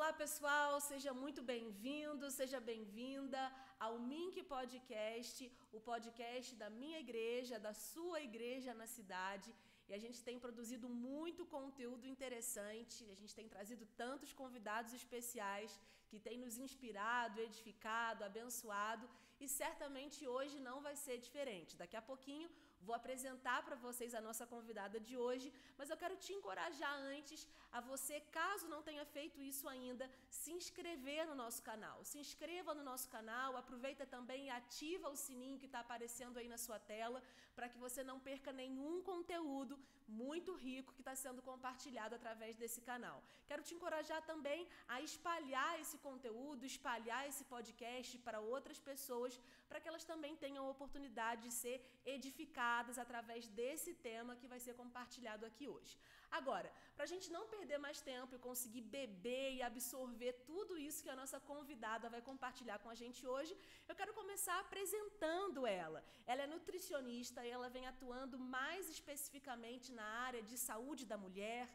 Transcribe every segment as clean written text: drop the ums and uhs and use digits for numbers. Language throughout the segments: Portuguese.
Olá, pessoal, seja muito bem-vindo, seja bem-vinda ao Mink Podcast, o podcast da minha igreja, da sua igreja na cidade. E a gente tem produzido muito conteúdo interessante, a gente tem trazido tantos convidados especiais que têm nos inspirado, edificado, abençoado, e certamente hoje não vai ser diferente. Daqui a pouquinho vou apresentar para vocês a nossa convidada de hoje, mas eu quero te encorajar antes a você, caso não tenha feito isso ainda, se inscrever no nosso canal. Se inscreva no nosso canal, aproveita também e ativa o sininho que está aparecendo aí na sua tela, para que você não perca nenhum conteúdo muito rico que está sendo compartilhado através desse canal. Quero te encorajar também a espalhar esse conteúdo, espalhar esse podcast para outras pessoas, para que elas também tenham a oportunidade de ser edificadas através desse tema que vai ser compartilhado aqui hoje. Agora, para a gente não perder mais tempo e conseguir beber e absorver tudo isso que a nossa convidada vai compartilhar com a gente hoje, eu quero começar apresentando ela. Ela é nutricionista e ela vem atuando mais especificamente na área de saúde da mulher,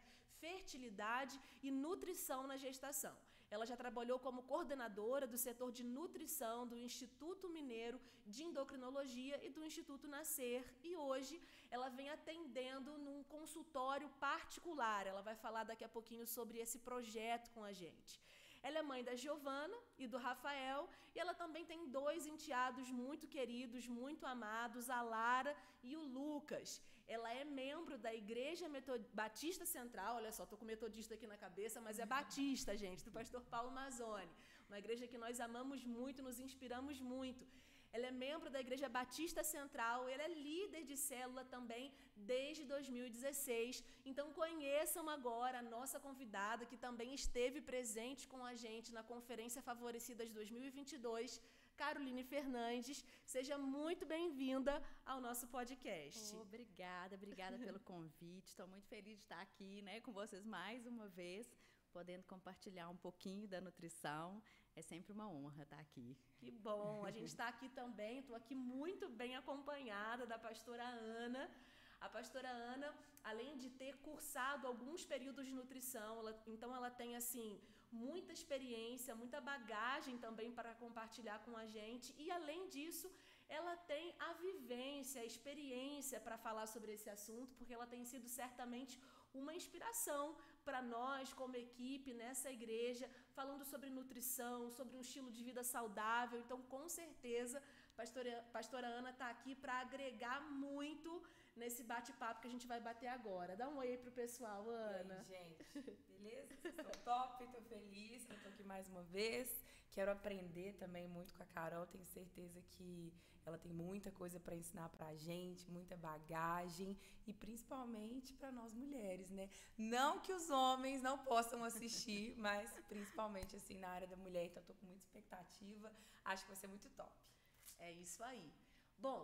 fertilidade e nutrição na gestação. Ela já trabalhou como coordenadora do setor de nutrição do Instituto Mineiro de Endocrinologia e do Instituto Nascer, e hoje ela vem atendendo num consultório particular. Ela vai falar daqui a pouquinho sobre esse projeto com a gente. Ela é mãe da Giovana e do Rafael, e ela também tem 2 enteados muito queridos, muito amados, a Lara e o Lucas. Ela é membro da Igreja Batista Central, olha só, estou com metodista aqui na cabeça, mas é Batista, gente, do pastor Paulo Mazzoni. Uma igreja que nós amamos muito, nos inspiramos muito. Ela é membro da Igreja Batista Central, ela é líder de célula também desde 2016. Então conheçam agora a nossa convidada, que também esteve presente com a gente na Conferência Favorecidas 2022, Caroline Fernandes. Seja muito bem-vinda ao nosso podcast. Obrigada pelo convite. Estou muito feliz de estar aqui, com vocês mais uma vez, podendo compartilhar um pouquinho da nutrição. É sempre uma honra estar aqui. Que bom! A gente está aqui também, estou aqui muito bem acompanhada da pastora Ana. A pastora Ana, além de ter cursado alguns períodos de nutrição, ela tem assim muita experiência, muita bagagem também para compartilhar com a gente, e além disso, ela tem a vivência, a experiência para falar sobre esse assunto, porque ela tem sido certamente uma inspiração para nós como equipe nessa igreja, falando sobre nutrição, sobre um estilo de vida saudável. Então, com certeza, pastora Ana está aqui para agregar muito nesse bate-papo que a gente vai bater agora. Dá um oi pro pessoal, Ana. E aí, gente, beleza? Estou top, estou feliz, eu estou aqui mais uma vez. Quero aprender também muito com a Carol, tenho certeza que ela tem muita coisa para ensinar para a gente, muita bagagem, e principalmente para nós mulheres, né? Não que os homens não possam assistir, mas principalmente assim na área da mulher, então estou com muita expectativa, acho que vai ser muito top. É isso aí. Bom,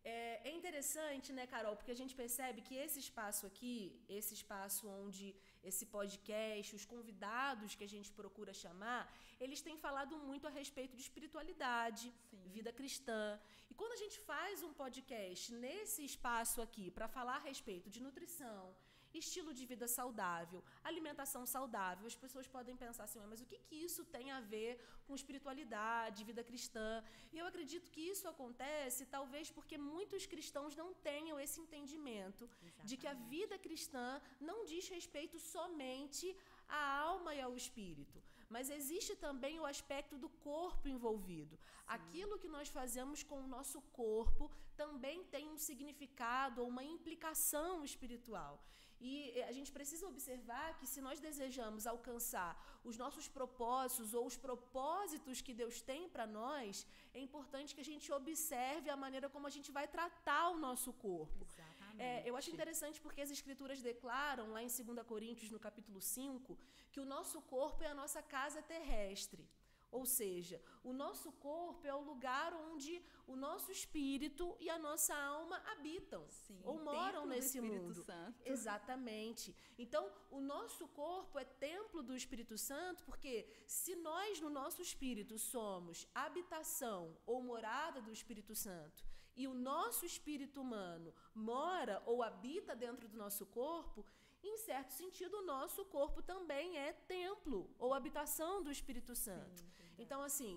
é interessante, né, Carol, porque a gente percebe que esse espaço aqui, esse espaço onde esse podcast, os convidados que a gente procura chamar, eles têm falado muito a respeito de espiritualidade, sim, vida cristã. E quando a gente faz um podcast nesse espaço aqui para falar a respeito de nutrição, estilo de vida saudável, alimentação saudável, as pessoas podem pensar assim, mas o que isso tem a ver com espiritualidade, vida cristã? E eu acredito que isso acontece talvez porque muitos cristãos não tenham esse entendimento. Exatamente. De que a vida cristã não diz respeito somente à alma e ao espírito, mas existe também o aspecto do corpo envolvido. Sim. Aquilo que nós fazemos com o nosso corpo também tem um significado ou uma implicação espiritual. E a gente precisa observar que se nós desejamos alcançar os nossos propósitos ou os propósitos que Deus tem para nós, é importante que a gente observe a maneira como a gente vai tratar o nosso corpo. Exatamente. Eu acho interessante porque as Escrituras declaram, lá em 2 Coríntios, no capítulo 5, que o nosso corpo é a nossa casa terrestre. Ou seja, o nosso corpo é o lugar onde o nosso espírito e a nossa alma habitam. Sim, ou moram nesse mundo. Santo. Exatamente. Então, o nosso corpo é templo do Espírito Santo, porque se nós, no nosso espírito, somos habitação ou morada do Espírito Santo, e o nosso espírito humano mora ou habita dentro do nosso corpo, em certo sentido, o nosso corpo também é templo ou habitação do Espírito Santo. Então, assim,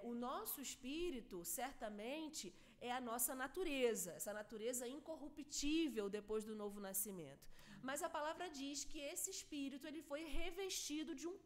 o nosso espírito, certamente, é a nossa natureza, essa natureza incorruptível depois do novo nascimento. Mas a palavra diz que esse espírito ele foi revestido de um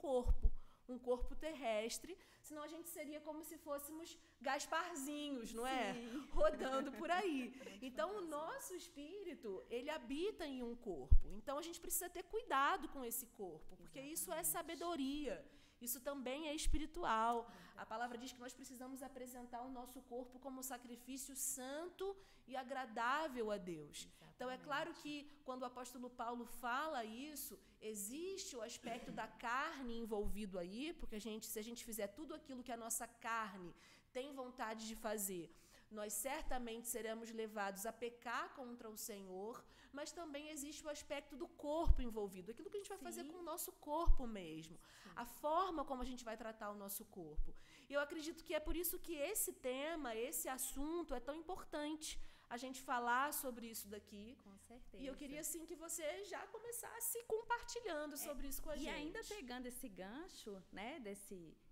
corpo terrestre, senão a gente seria como se fôssemos Gasparzinhos, não é? Rodando por aí. Então, o nosso espírito, ele habita em um corpo. Então, a gente precisa ter cuidado com esse corpo, porque isso é sabedoria. Isso também é espiritual. A palavra diz que nós precisamos apresentar o nosso corpo como sacrifício santo e agradável a Deus. Então, é claro que quando o apóstolo Paulo fala isso, existe o aspecto da carne envolvido aí, porque se a gente fizer tudo aquilo que a nossa carne tem vontade de fazer, nós certamente seremos levados a pecar contra o Senhor, mas também existe o aspecto do corpo envolvido, aquilo que a gente vai fazer com o nosso corpo mesmo, a forma como a gente vai tratar o nosso corpo. E eu acredito que é por isso que esse tema, esse assunto é tão importante, a gente falar sobre isso daqui. Com certeza. E eu queria, assim, que você já começasse compartilhando sobre isso com a gente. E ainda pegando esse gancho, né,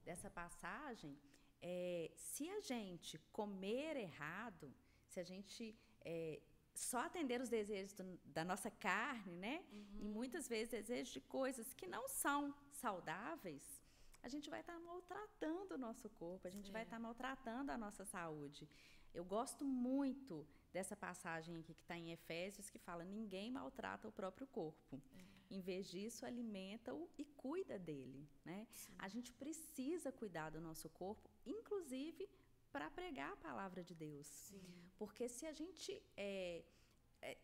dessa passagem, se a gente comer errado, se a gente só atender os desejos da nossa carne, né, e muitas vezes desejos de coisas que não são saudáveis, a gente vai estar maltratando o nosso corpo, a gente vai estar maltratando a nossa saúde. Eu gosto muito dessa passagem aqui que está em Efésios, que fala: ninguém maltrata o próprio corpo. Em vez disso, alimenta-o e cuida dele, né? A gente precisa cuidar do nosso corpo, inclusive para pregar a palavra de Deus. Porque se a gente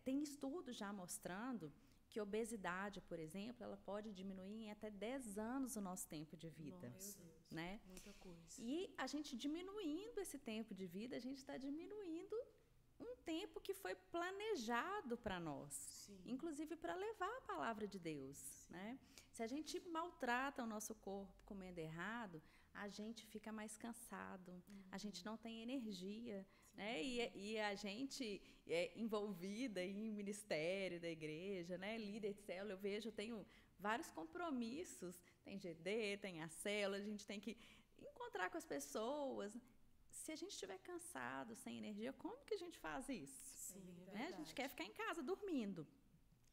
tem estudos já mostrando que obesidade, por exemplo, ela pode diminuir em até 10 anos o nosso tempo de vida. Nossa, né? Muita coisa. E a gente diminuindo esse tempo de vida, a gente está diminuindo um tempo que foi planejado para nós, inclusive para levar a palavra de Deus, né? Se a gente maltrata o nosso corpo comendo errado, a gente fica mais cansado, a gente não tem energia, né? E a gente é envolvida em ministério da igreja, né? Líder de célula, eu tenho vários compromissos, tem GD, tem a célula, a gente tem que encontrar com as pessoas. Se a gente estiver cansado, sem energia, como que a gente faz isso? Né? A gente quer ficar em casa dormindo.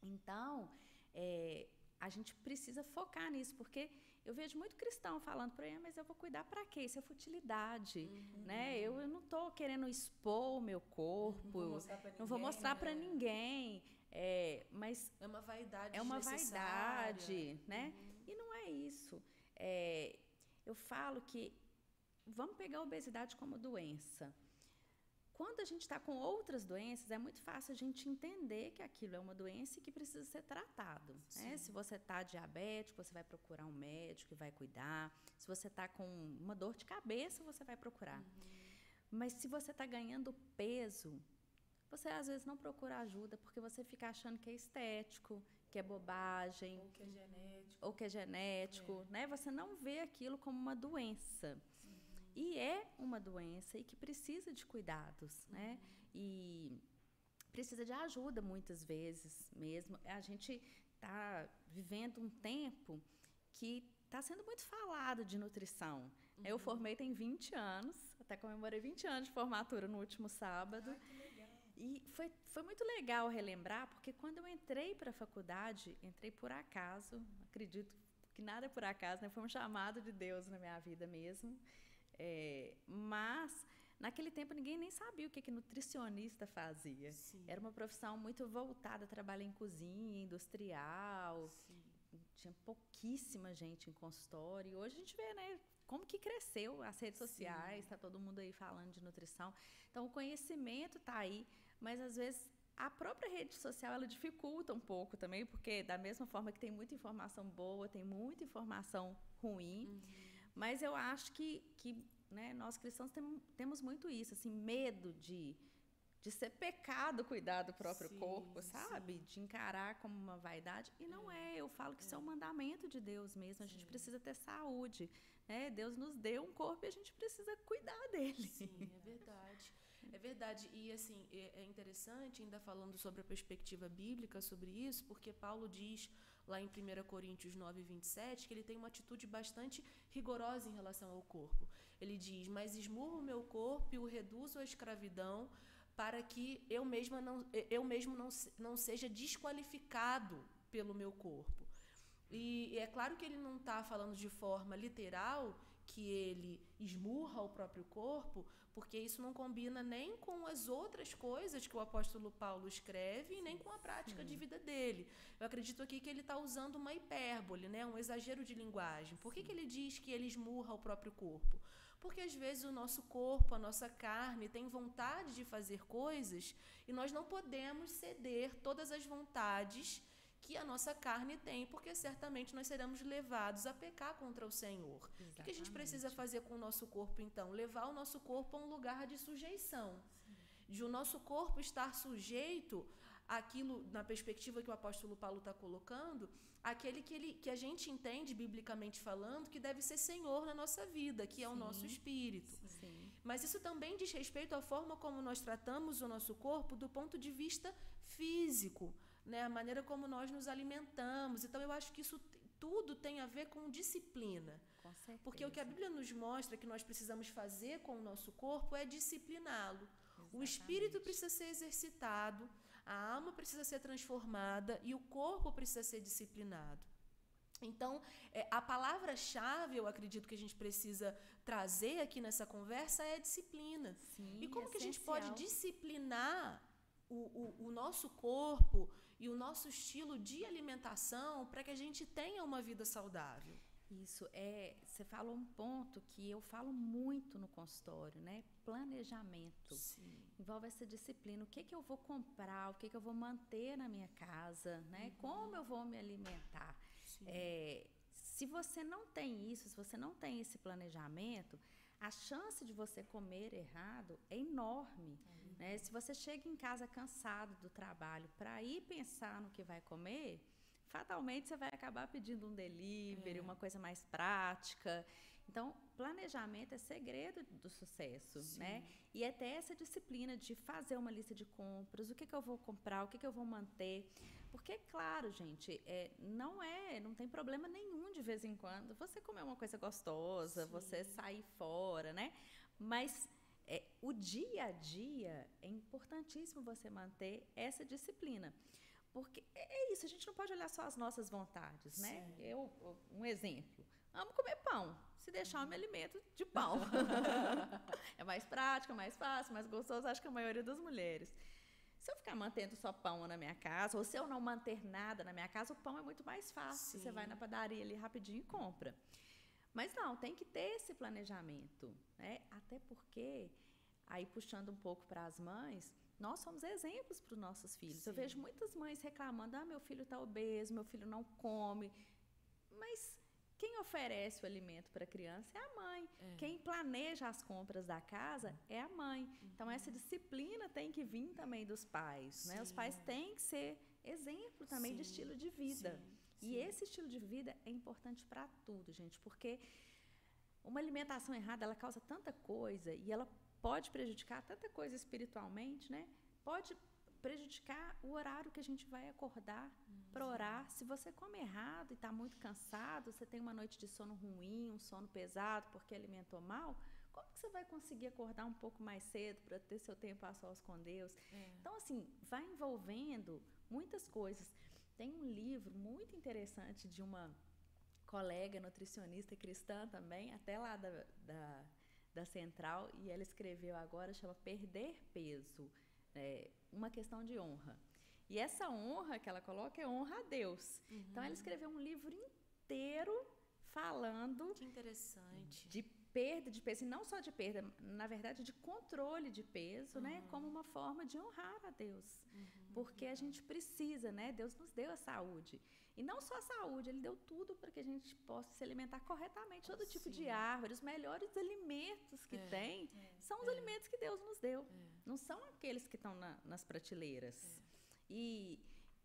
Então, a gente precisa focar nisso, porque eu vejo muito cristão falando para ele: mas eu vou cuidar para quê? Isso é futilidade, né? Eu não estou querendo expor o meu corpo, não vou mostrar para ninguém, mas é uma vaidade, né? E não é isso. Eu falo que vamos pegar a obesidade como doença. Quando a gente está com outras doenças, é muito fácil a gente entender que aquilo é uma doença e que precisa ser tratado. Né? Se você está diabético, você vai procurar um médico que vai cuidar. Se você está com uma dor de cabeça, você vai procurar. Mas se você está ganhando peso, você às vezes não procura ajuda porque você fica achando que é estético, que é bobagem. Ou que é genético. Né? Você não vê aquilo como uma doença. E é uma doença e que precisa de cuidados, né? E precisa de ajuda muitas vezes mesmo. A gente está vivendo um tempo que está sendo muito falado de nutrição. Eu formei tem 20 anos, até comemorei 20 anos de formatura no último sábado. Que legal. E foi muito legal relembrar, porque quando eu entrei para a faculdade, entrei por acaso, acredito que nada é por acaso, né? Foi um chamado de Deus na minha vida mesmo. Mas naquele tempo ninguém nem sabia o que nutricionista fazia. Era uma profissão muito voltada a trabalhar em cozinha, industrial. Tinha pouquíssima gente em consultório. E hoje a gente vê, né, como que cresceu as redes sociais, está todo mundo aí falando de nutrição. Então o conhecimento está aí, mas às vezes a própria rede social ela dificulta um pouco também, porque da mesma forma que tem muita informação boa, tem muita informação ruim. Mas eu acho que né, nós cristãos temos muito isso, assim, medo de ser pecado cuidar do próprio corpo, sabe? De encarar como uma vaidade. E não é, eu falo que isso é um mandamento de Deus mesmo. A gente precisa ter saúde, né? Deus nos deu um corpo e a gente precisa cuidar dele. Sim, é verdade. É verdade. E, assim, é interessante, ainda falando sobre a perspectiva bíblica sobre isso, porque Paulo diz lá em 1 Coríntios 9, 27, que ele tem uma atitude bastante rigorosa em relação ao corpo. Ele diz, mas esmurro o meu corpo e o reduzo à escravidão para que eu mesmo não seja desqualificado pelo meu corpo. E é claro que ele não está falando de forma literal que ele esmurra o próprio corpo, porque isso não combina nem com as outras coisas que o apóstolo Paulo escreve e nem com a prática de vida dele. Eu acredito aqui que ele está usando uma hipérbole, né? Um exagero de linguagem. Por que ele diz que ele esmurra o próprio corpo? Porque às vezes o nosso corpo, a nossa carne tem vontade de fazer coisas e nós não podemos ceder todas as vontades que a nossa carne tem, porque certamente nós seremos levados a pecar contra o Senhor. Exatamente. O que a gente precisa fazer com o nosso corpo, então? Levar o nosso corpo a um lugar de sujeição. De o nosso corpo estar sujeito àquilo, na perspectiva que o apóstolo Paulo está colocando, aquele que a gente entende, biblicamente falando, que deve ser Senhor na nossa vida, que é o nosso espírito. Sim. Mas isso também diz respeito à forma como nós tratamos o nosso corpo do ponto de vista físico, né? A maneira como nós nos alimentamos. Então, eu acho que isso tudo tem a ver com disciplina. Com certeza. Porque o que a Bíblia nos mostra que nós precisamos fazer com o nosso corpo é discipliná-lo. O espírito precisa ser exercitado, a alma precisa ser transformada e o corpo precisa ser disciplinado. Então, a palavra-chave, eu acredito que a gente precisa trazer aqui nessa conversa é a disciplina. Sim, e como que a gente essencial. pode disciplinar o nosso corpo e o nosso estilo de alimentação para que a gente tenha uma vida saudável? Isso, você falou um ponto que eu falo muito no consultório, né? Planejamento. Sim. Envolve essa disciplina. O que eu vou comprar, o que eu vou manter na minha casa, né? Como eu vou me alimentar. Se você não tem isso, se você não tem esse planejamento, a chance de você comer errado é enorme. Né? Se você chega em casa cansado do trabalho para ir pensar no que vai comer, fatalmente você vai acabar pedindo um delivery, uma coisa mais prática. Então, planejamento é segredo do sucesso, né? E é ter essa disciplina de fazer uma lista de compras, o que eu vou comprar, o que eu vou manter. Porque, claro, gente, não tem problema nenhum de vez em quando você comer uma coisa gostosa, você sair fora, né? Mas o dia a dia é importantíssimo você manter essa disciplina. Porque é isso, a gente não pode olhar só as nossas vontades, né? Um exemplo, amo comer pão. Se deixar, eu me alimento de pão. É mais prático, é mais fácil, mais gostoso, acho que a maioria das mulheres. Se eu ficar mantendo só pão na minha casa, ou se eu não manter nada na minha casa, o pão é muito mais fácil. Você vai na padaria ali rapidinho e compra. Mas não, tem que ter esse planejamento, né? Até porque, aí puxando um pouco para as mães, nós somos exemplos para os nossos filhos. Eu vejo muitas mães reclamando, meu filho está obeso, meu filho não come. Mas quem oferece o alimento para a criança é a mãe. Quem planeja as compras da casa é a mãe. Então, essa disciplina tem que vir também dos pais. Né? Os pais têm que ser exemplo também de estilo de vida. E esse estilo de vida é importante para tudo, gente, porque uma alimentação errada, ela causa tanta coisa e ela pode prejudicar tanta coisa espiritualmente, né? Pode prejudicar o horário que a gente vai acordar para orar. Se você come errado e está muito cansado, você tem uma noite de sono ruim, um sono pesado porque alimentou mal, como que você vai conseguir acordar um pouco mais cedo para ter seu tempo a sós com Deus? Então, assim, vai envolvendo muitas coisas. Tem um livro muito interessante de uma colega nutricionista cristã também, até lá da Central, e ela escreveu agora, chama Perder Peso, uma questão de honra. E essa honra que ela coloca é honra a Deus. Então, ela escreveu um livro inteiro falando que interessante. De perda de peso, e não só de perda, na verdade, de controle de peso, né? Como uma forma de honrar a Deus. Porque a gente precisa, né? Deus nos deu a saúde. E não só a saúde, Ele deu tudo para que a gente possa se alimentar corretamente, todo tipo de árvore. Os melhores alimentos que tem são os alimentos que Deus nos deu. Não são aqueles que estão nas prateleiras. E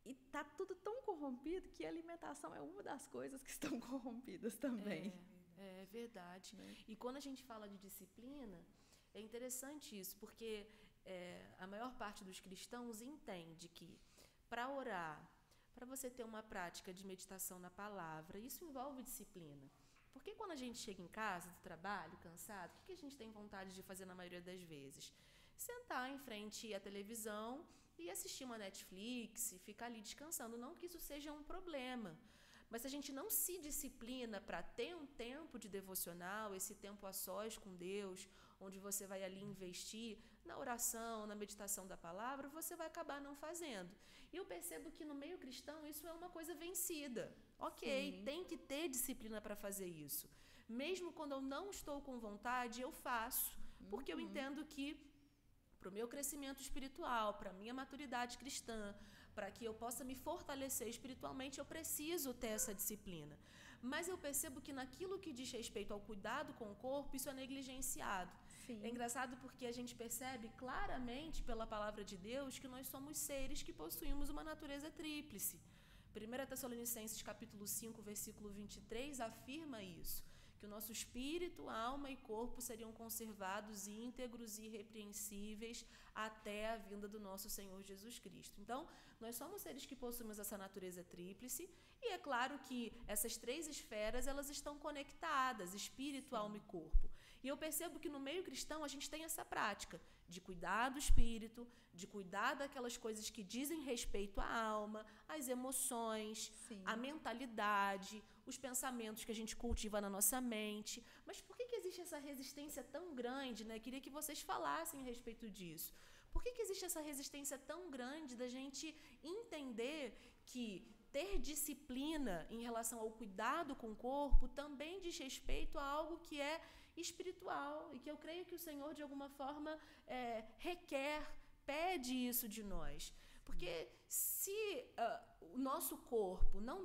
está tudo tão corrompido que a alimentação é uma das coisas que estão corrompidas também. É verdade. E quando a gente fala de disciplina, é interessante isso, porque a maior parte dos cristãos entende que para orar, para você ter uma prática de meditação na palavra, isso envolve disciplina. Porque quando a gente chega em casa, do trabalho, cansado, o que a gente tem vontade de fazer na maioria das vezes? Sentar em frente à televisão e assistir uma Netflix, e ficar ali descansando. Não que isso seja um problema, mas se a gente não se disciplina para ter um tempo de devocional, esse tempo a sós com Deus, onde você vai ali investir na oração, na meditação da palavra, você vai acabar não fazendo. E eu percebo que no meio cristão isso é uma coisa vencida. Ok, tem que ter disciplina para fazer isso. Mesmo quando eu não estou com vontade, eu faço. Porque eu entendo que para o meu crescimento espiritual, para a minha maturidade cristã, para que eu possa me fortalecer espiritualmente, eu preciso ter essa disciplina. Mas eu percebo que naquilo que diz respeito ao cuidado com o corpo, isso é negligenciado. Sim. É engraçado porque a gente percebe claramente pela palavra de Deus que nós somos seres que possuímos uma natureza tríplice. 1 Tessalonicenses capítulo 5, versículo 23 afirma isso, que o nosso espírito, alma e corpo seriam conservados íntegros e irrepreensíveis até a vinda do nosso Senhor Jesus Cristo. Então, nós somos seres que possuímos essa natureza tríplice e é claro que essas três esferas, elas estão conectadas, espírito, alma e corpo. E eu percebo que no meio cristão a gente tem essa prática de cuidar do espírito, de cuidar daquelas coisas que dizem respeito à alma, às emoções, à mentalidade, os pensamentos que a gente cultiva na nossa mente. Mas por que existe essa resistência tão grande, né? Queria que vocês falassem a respeito disso. Por que existe essa resistência tão grande da gente entender que ter disciplina em relação ao cuidado com o corpo também diz respeito a algo que é espiritual e que eu creio que o Senhor, de alguma forma, requer, pede isso de nós. Porque se o nosso corpo não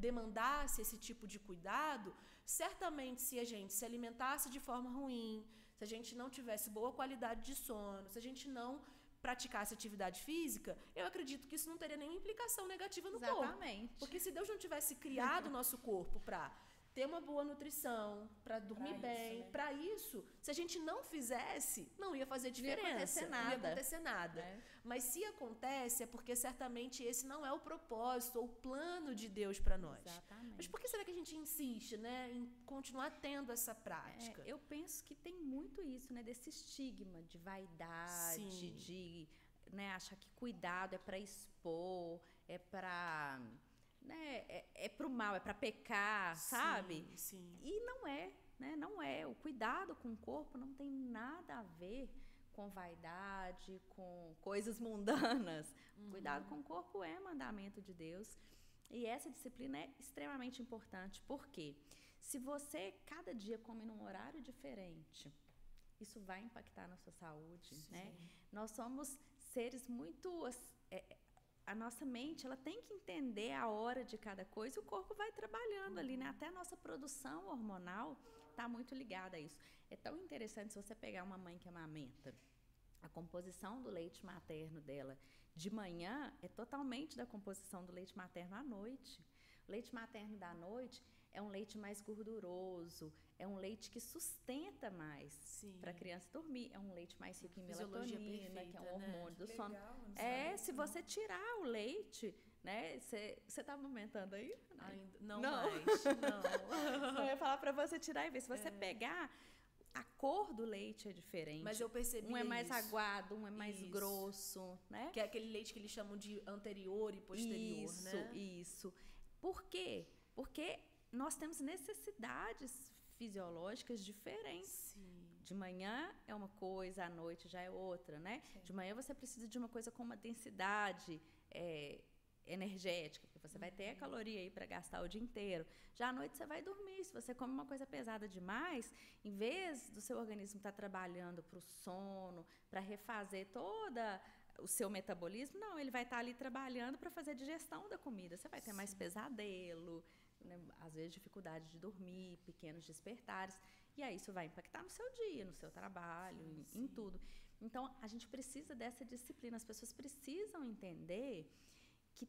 demandasse esse tipo de cuidado, certamente se a gente se alimentasse de forma ruim, se a gente não tivesse boa qualidade de sono, se a gente não praticasse atividade física, eu acredito que isso não teria nenhuma implicação negativa no corpo. Porque se Deus não tivesse criado o nosso corpo para ter uma boa nutrição, para dormir bem, para isso, se a gente não fizesse, não ia fazer diferença. Não ia acontecer nada. Mas se acontece, é porque certamente esse não é o propósito ou o plano de Deus para nós. Exatamente. Mas por que será que a gente insiste, né, em continuar tendo essa prática? Eu penso que tem muito isso, né, desse estigma de vaidade, de, né, achar que cuidado é para expor, é para, né, é pro mal, é para pecar, sabe? Sim. E não é, né? Não é. O cuidado com o corpo não tem nada a ver com vaidade, com coisas mundanas. O cuidado com o corpo é mandamento de Deus. E essa disciplina é extremamente importante. Por quê? Se você cada dia come num horário diferente, isso vai impactar na sua saúde, né? Nós somos seres muito... a nossa mente, ela tem que entender a hora de cada coisa e o corpo vai trabalhando ali, né? Até a nossa produção hormonal está muito ligada a isso. É tão interessante se você pegar uma mãe que amamenta, a composição do leite materno dela de manhã é totalmente da composição do leite materno à noite. O leite materno da noite é um leite mais gorduroso, é um leite que sustenta mais para a criança dormir, é um leite mais rico em melatonina, que é um hormônio do sono. Se você tirar o leite, né? Você está amamentando aí? Não mais, não. Eu ia falar para você tirar e ver. Se você pegar, a cor do leite é diferente. Mas eu percebi um é mais aguado, um é mais grosso, né? Que é aquele leite que eles chamam de anterior e posterior, né? Isso. Por quê? Porque nós temos necessidades fisiológicas diferentes. De manhã é uma coisa, à noite já é outra, né? De manhã você precisa de uma coisa com uma densidade energética, porque você vai ter a caloria aí para gastar o dia inteiro. Já à noite você vai dormir. Se você come uma coisa pesada demais, em vez do seu organismo estar trabalhando para o sono, para refazer toda o seu metabolismo, não, ele vai estar ali trabalhando para fazer a digestão da comida. Você vai ter mais pesadelo, né? Às vezes dificuldade de dormir, pequenos despertares, e aí isso vai impactar no seu dia, no seu trabalho, em tudo. Então, a gente precisa dessa disciplina, as pessoas precisam entender que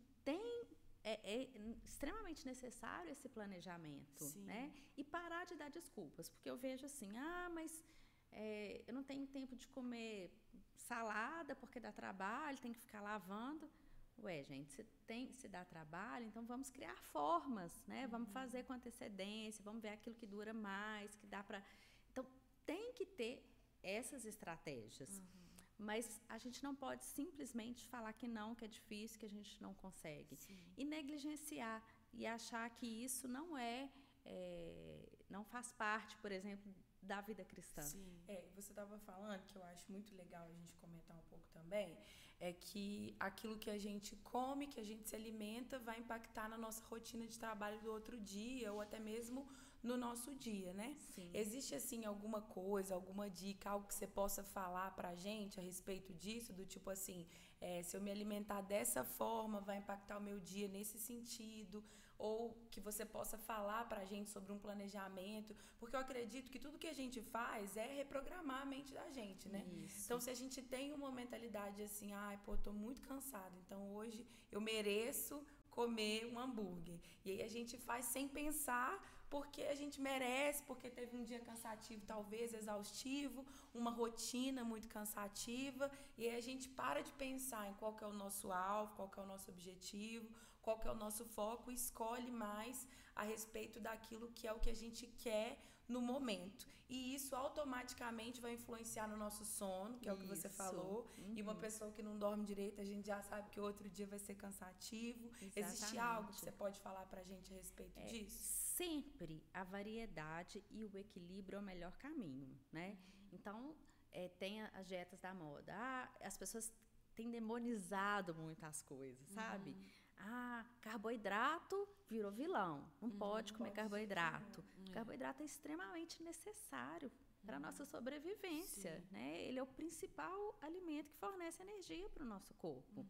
é extremamente necessário esse planejamento, né? E parar de dar desculpas, porque eu vejo assim, mas eu não tenho tempo de comer salada porque dá trabalho, tem que ficar lavando. Ué, gente, se dá trabalho, então vamos criar formas, né? Vamos fazer com antecedência, vamos ver aquilo que dura mais, que dá para... Então, tem que ter essas estratégias. Mas a gente não pode simplesmente falar que não, que é difícil, que a gente não consegue. Sim. E negligenciar e achar que isso não faz parte, por exemplo, da vida cristã. Sim. Você estava falando, que eu acho muito legal a gente comentar um pouco também, é que aquilo que a gente come, que a gente se alimenta, vai impactar na nossa rotina de trabalho do outro dia, ou até mesmo no nosso dia, né? Sim. Existe, assim, alguma coisa, alguma dica, algo que você possa falar pra gente a respeito disso? Do tipo assim, se eu me alimentar dessa forma, vai impactar o meu dia nesse sentido? Ou que você possa falar pra gente sobre um planejamento? Porque eu acredito que tudo que a gente faz é reprogramar a mente da gente, né? Isso. Então, se a gente tem uma mentalidade assim, tô muito cansada, então hoje eu mereço comer um hambúrguer. E aí a gente faz sem pensar, porque a gente merece, porque teve um dia cansativo, talvez exaustivo, uma rotina muito cansativa, e aí a gente para de pensar em qual que é o nosso alvo, qual que é o nosso objetivo, qual que é o nosso foco, e escolhe mais a respeito daquilo que é o que a gente quer no momento. E isso automaticamente vai influenciar no nosso sono, que é o que você falou. E uma pessoa que não dorme direito, a gente já sabe que o outro dia vai ser cansativo. Exatamente. Existe algo que você pode falar pra gente a respeito disso? Sempre a variedade e o equilíbrio é o melhor caminho, né? Então, tem as dietas da moda. As pessoas têm demonizado muitas coisas, sabe? Carboidrato virou vilão. Não pode comer carboidrato. Carboidrato é extremamente necessário para a nossa sobrevivência, né? Ele é o principal alimento que fornece energia para o nosso corpo.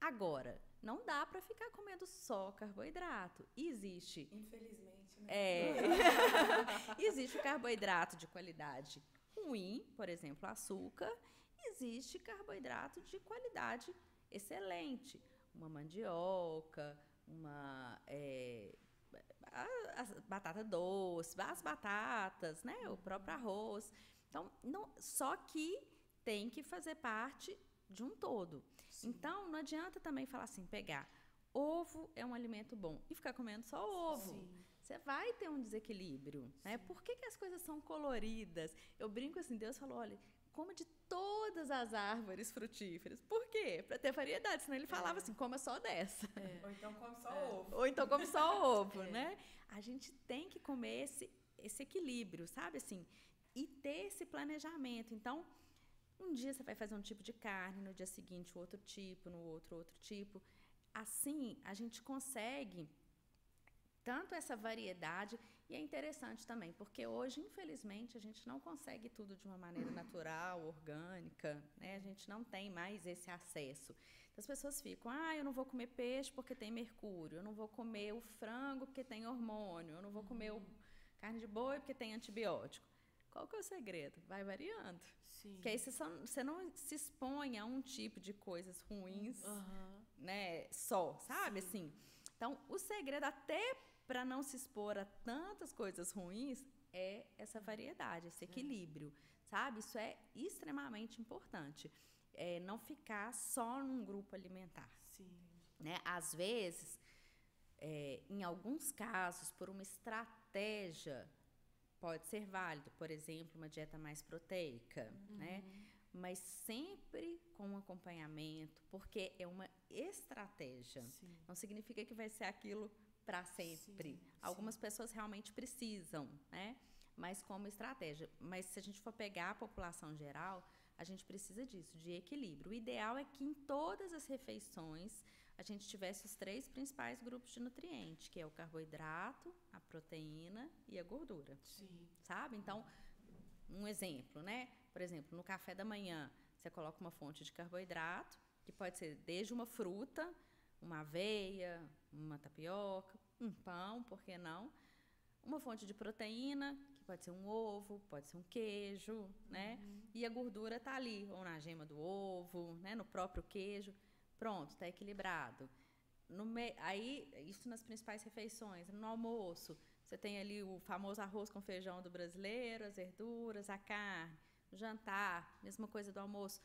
Agora, não dá para ficar comendo só carboidrato. Existe... Infelizmente, né? Existe o carboidrato de qualidade ruim, por exemplo, açúcar. Existe carboidrato de qualidade excelente. Uma mandioca, a batata doce, as batatas, né? O próprio arroz. Então, só que tem que fazer parte de um todo. Sim. Então, não adianta também falar assim, pegar ovo é um alimento bom e ficar comendo só ovo. Sim. Você vai ter um desequilíbrio, né? Por que as coisas são coloridas? Eu brinco assim, Deus falou, olha, coma de todas as árvores frutíferas. Por quê? Para ter variedade, senão ele falava assim, coma só dessa. Ou então come só ovo. Ou então come só ovo, né? A gente tem que comer esse equilíbrio, sabe? Assim, e ter esse planejamento. Então, um dia você vai fazer um tipo de carne, no dia seguinte outro tipo, no outro tipo. Assim, a gente consegue tanto essa variedade, e é interessante também, porque hoje, infelizmente, a gente não consegue tudo de uma maneira natural, orgânica, né? A gente não tem mais esse acesso. Então, as pessoas ficam, eu não vou comer peixe porque tem mercúrio, eu não vou comer o frango porque tem hormônio, eu não vou comer carne de boi porque tem antibiótico. Qual que é o segredo? Vai variando. Sim. Porque aí você não se expõe a um tipo de coisas ruins, né? Só, sabe? Assim. Então, o segredo até para não se expor a tantas coisas ruins é essa variedade, esse equilíbrio, sabe? Isso é extremamente importante. Não ficar só num grupo alimentar. Sim. Né? Às vezes, em alguns casos, por uma estratégia, pode ser válido, por exemplo, uma dieta mais proteica, né? Mas sempre com um acompanhamento, porque é uma estratégia. Sim. Não significa que vai ser aquilo para sempre. Sim. Algumas pessoas realmente precisam, né? Mas como estratégia. Mas se a gente for pegar a população geral, a gente precisa disso, de equilíbrio. O ideal é que em todas as refeições a gente tivesse os 3 principais grupos de nutrientes, que é o carboidrato, a proteína e a gordura. Sim. Sabe? Então, um exemplo, né? Por exemplo, no café da manhã, você coloca uma fonte de carboidrato, que pode ser desde uma fruta, uma aveia, uma tapioca, um pão, por que não? Uma fonte de proteína, que pode ser um ovo, pode ser um queijo, né? E a gordura está ali, ou na gema do ovo, né? No próprio queijo. Pronto, está equilibrado. Aí, isso nas principais refeições. No almoço, Você tem ali o famoso arroz com feijão do brasileiro, as verduras, a carne, o jantar, mesma coisa do almoço.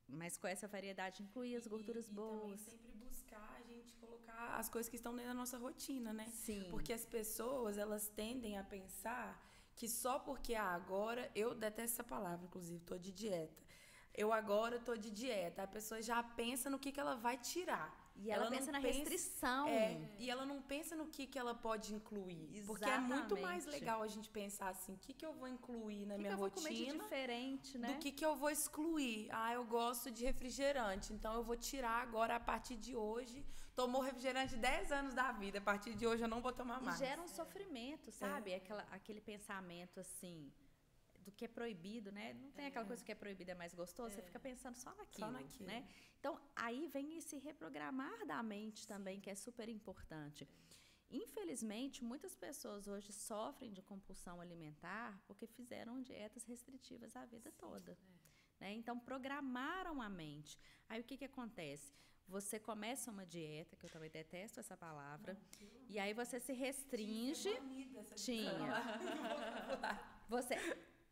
Mas com essa variedade, incluir as gorduras boas. E também sempre buscar a gente colocar as coisas que estão dentro da nossa rotina, né? Sim. Porque as pessoas, elas tendem a pensar que só porque agora, eu detesto essa palavra, inclusive, tô de dieta. Eu agora tô de dieta. A pessoa já pensa no que ela vai tirar. E ela pensa na restrição. E ela não pensa no que ela pode incluir. Exatamente. Porque é muito mais legal a gente pensar assim, o que eu vou incluir na minha rotina. O que eu vou comer de diferente, né? Do que eu vou excluir. Ah, eu gosto de refrigerante, então eu vou tirar agora a partir de hoje. Tomou refrigerante 10 anos da vida, a partir de hoje eu não vou tomar mais. E gera um sofrimento, sabe? Aquele pensamento assim, do que é proibido, né? Não tem aquela coisa que é proibida é mais gostoso, você fica pensando só naquilo, né? Então, aí vem esse reprogramar da mente também, que é super importante. Infelizmente, muitas pessoas hoje sofrem de compulsão alimentar porque fizeram dietas restritivas a vida toda. Né? Então, programaram a mente. Aí, o que acontece? Você começa uma dieta, que eu também detesto essa palavra, e aí você se restringe.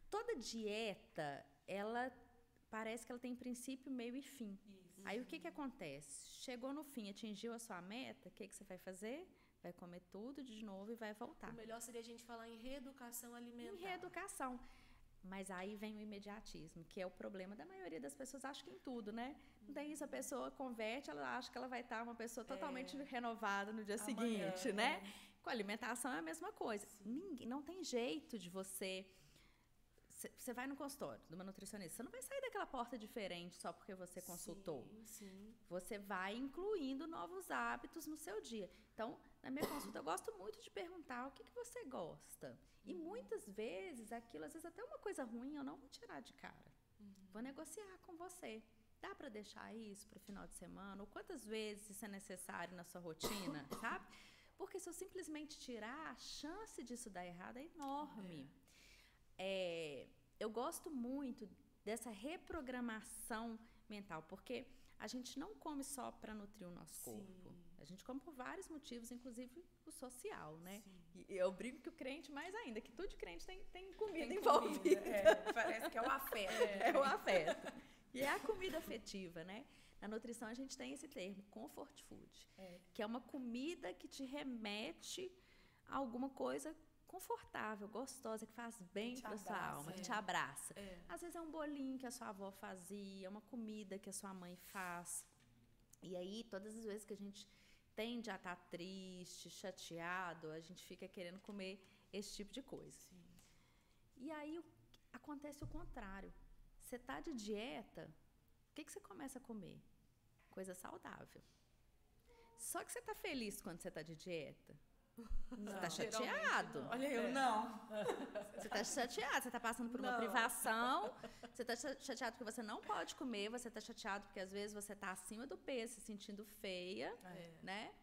Toda dieta, ela parece que ela tem princípio, meio e fim. Aí o que acontece? Chegou no fim, atingiu a sua meta, o que você vai fazer? Vai comer tudo de novo e vai voltar. O melhor seria a gente falar em reeducação alimentar. Em reeducação. Mas aí vem o imediatismo, que é o problema da maioria das pessoas, acho que em tudo, né? Não tem isso, a pessoa converte, ela acha que ela vai estar uma pessoa totalmente renovada no dia seguinte, né? Com a alimentação é a mesma coisa. Não tem jeito de você... Você vai no consultório de uma nutricionista, você não vai sair daquela porta diferente só porque você consultou. Sim. Você vai incluindo novos hábitos no seu dia. Então, na minha consulta, eu gosto muito de perguntar o que você gosta. E muitas vezes, aquilo, às vezes até uma coisa ruim, eu não vou tirar de cara. Vou negociar com você. Dá para deixar isso para o final de semana? Ou quantas vezes isso é necessário na sua rotina, sabe? Porque se eu simplesmente tirar, a chance disso dar errado é enorme. Eu gosto muito dessa reprogramação mental, porque a gente não come só para nutrir o nosso corpo. A gente come por vários motivos, inclusive o social, né? E eu brinco que o crente mais ainda, que tudo de crente tem comida envolvida. Parece que é o afeto. É o afeto. E é a comida afetiva, né? Na nutrição a gente tem esse termo, comfort food, que é uma comida que te remete a alguma coisa confortável, gostosa, que faz bem para sua alma, que te abraça. Às vezes é um bolinho que a sua avó fazia, uma comida que a sua mãe faz. E aí, todas as vezes que a gente tende a estar triste, chateado, a gente fica querendo comer esse tipo de coisa. E aí, acontece o contrário. Você está de dieta, o que você começa a comer? Coisa saudável. Só que você está feliz quando você está de dieta? Você está chateado. Olha, eu não. Você está chateado, você está passando por uma privação, você está chateado porque você não pode comer, você está chateado porque às vezes você está acima do peso, se sentindo feia, né?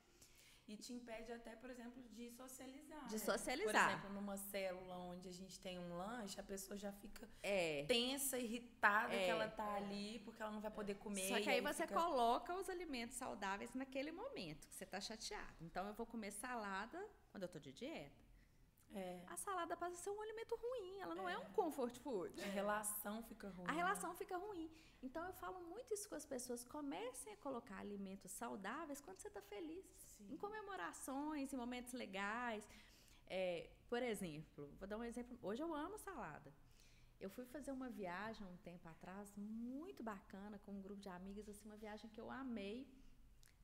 E te impede até, por exemplo, de socializar. De socializar. Por exemplo, numa célula onde a gente tem um lanche, a pessoa já fica tensa, irritada que ela tá ali, porque ela não vai poder comer. Só que aí você coloca os alimentos saudáveis naquele momento que você tá chateado. Então, eu vou comer salada quando eu tô de dieta. A salada passa a ser um alimento ruim, ela não é um comfort food. A relação fica ruim. A relação fica ruim. Então, eu falo muito isso com as pessoas. Comecem a colocar alimentos saudáveis quando você está feliz. Em comemorações, em momentos legais. Por exemplo, vou dar um exemplo. Hoje eu amo salada. Eu fui fazer uma viagem um tempo atrás, muito bacana, com um grupo de amigas, assim, uma viagem que eu amei.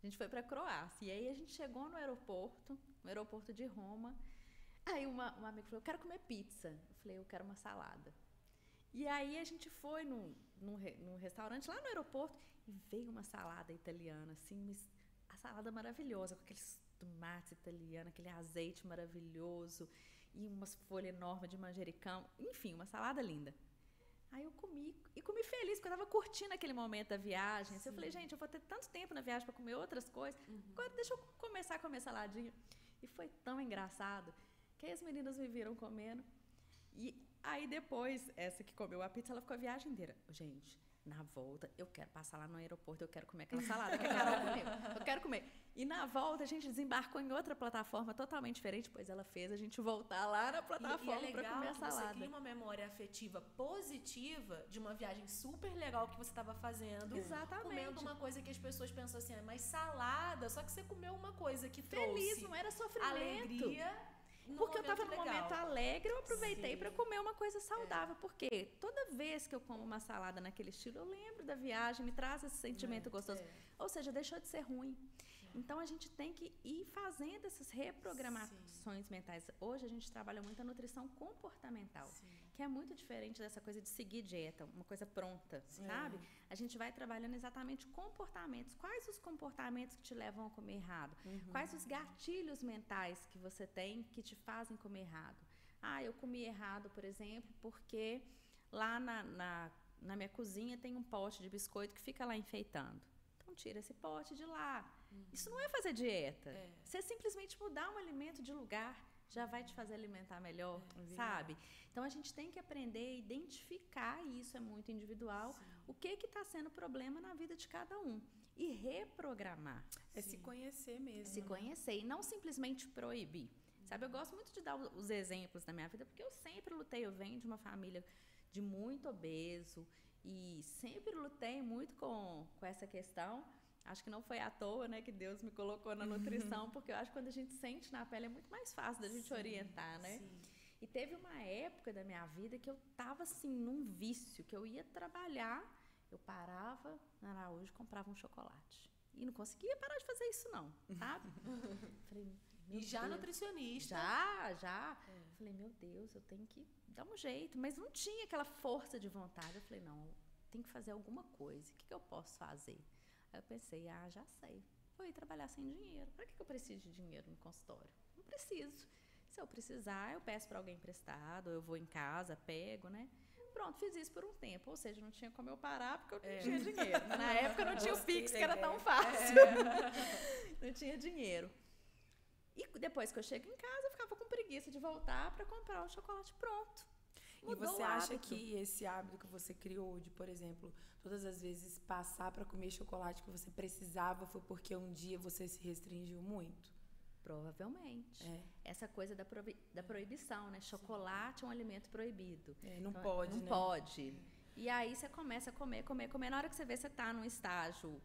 A gente foi para a Croácia. E aí a gente chegou no aeroporto de Roma. Aí uma amiga falou, eu quero comer pizza. Eu falei, eu quero uma salada. E aí a gente foi num restaurante lá no aeroporto e veio uma salada italiana, assim, a salada maravilhosa, com aqueles tomates italianos, aquele azeite maravilhoso e umas folhas enormes de manjericão, enfim, uma salada linda. Aí eu comi feliz, porque eu estava curtindo aquele momento da viagem. Assim, eu falei, gente, eu vou ter tanto tempo na viagem para comer outras coisas, agora deixa eu começar a comer saladinha. E foi tão engraçado que aí as meninas me viram comendo e Aí depois, essa que comeu a pizza, ela ficou a viagem inteira. Gente, na volta, eu quero passar lá no aeroporto, eu quero comer aquela salada que a Carol comeu. Eu quero comer. E na volta, a gente desembarcou em outra plataforma totalmente diferente, pois ela fez a gente voltar lá na plataforma para comer a salada. Você cria uma memória afetiva positiva de uma viagem super legal que você estava fazendo. Exatamente. Comendo uma coisa que as pessoas pensam assim, mas salada, só que você comeu uma coisa que feliz, trouxe não era sofrimento. Alegria. Porque eu estava num momento alegre, eu aproveitei Sim. para comer uma coisa saudável. Porque toda vez que eu como uma salada naquele estilo, eu lembro da viagem, me traz esse sentimento gostoso. Ou seja, deixou de ser ruim. Então, a gente tem que ir fazendo essas reprogramações mentais. Hoje, a gente trabalha muito a nutrição comportamental, que é muito diferente dessa coisa de seguir dieta, uma coisa pronta, sabe? A gente vai trabalhando exatamente comportamentos. Quais os comportamentos que te levam a comer errado? Quais os gatilhos mentais que você tem que te fazem comer errado? Ah, eu comi errado, por exemplo, porque lá na minha cozinha tem um pote de biscoito que fica lá enfeitando. Então, tira esse pote de lá. Isso não é fazer dieta. Você simplesmente mudar um alimento de lugar já vai te fazer alimentar melhor, sabe? Então, a gente tem que aprender a identificar, e isso é muito individual, o que está sendo problema na vida de cada um. E reprogramar. É se conhecer mesmo. Se conhecer e não simplesmente proibir. Sabe, eu gosto muito de dar os exemplos da minha vida, porque eu sempre lutei, eu venho de uma família de muito obeso e sempre lutei muito com essa questão. Acho que não foi à toa, né, que Deus me colocou na nutrição, porque eu acho que quando a gente sente na pele é muito mais fácil da gente orientar, né? E teve uma época da minha vida que eu tava, assim, num vício, que eu ia trabalhar, eu parava na Araújo e comprava um chocolate. E não conseguia parar de fazer isso, não, sabe? Falei, e já Deus, nutricionista. Já. Falei, meu Deus, eu tenho que dar um jeito. Mas não tinha aquela força de vontade. Eu falei, não, tem que fazer alguma coisa. O que eu posso fazer? Aí eu pensei, já sei. Vou ir trabalhar sem dinheiro. Para que eu preciso de dinheiro no consultório? Não preciso. Se eu precisar, eu peço para alguém emprestado, eu vou em casa, pego, né? Pronto, fiz isso por um tempo. Ou seja, não tinha como eu parar porque eu não tinha dinheiro. Na época não tinha o Pix, que era tão fácil. Não tinha dinheiro. E depois que eu chego em casa, eu ficava com preguiça de voltar para comprar o chocolate pronto. Mudou e você o acha hábito. que esse hábito que você criou de, por exemplo, todas as vezes passar para comer chocolate que você precisava foi porque um dia você se restringiu muito? Provavelmente. Essa coisa da proibição, né? Chocolate é um alimento proibido. Não então, pode, não né? pode. E aí você começa a comer. Na hora que você vê, você está num estágio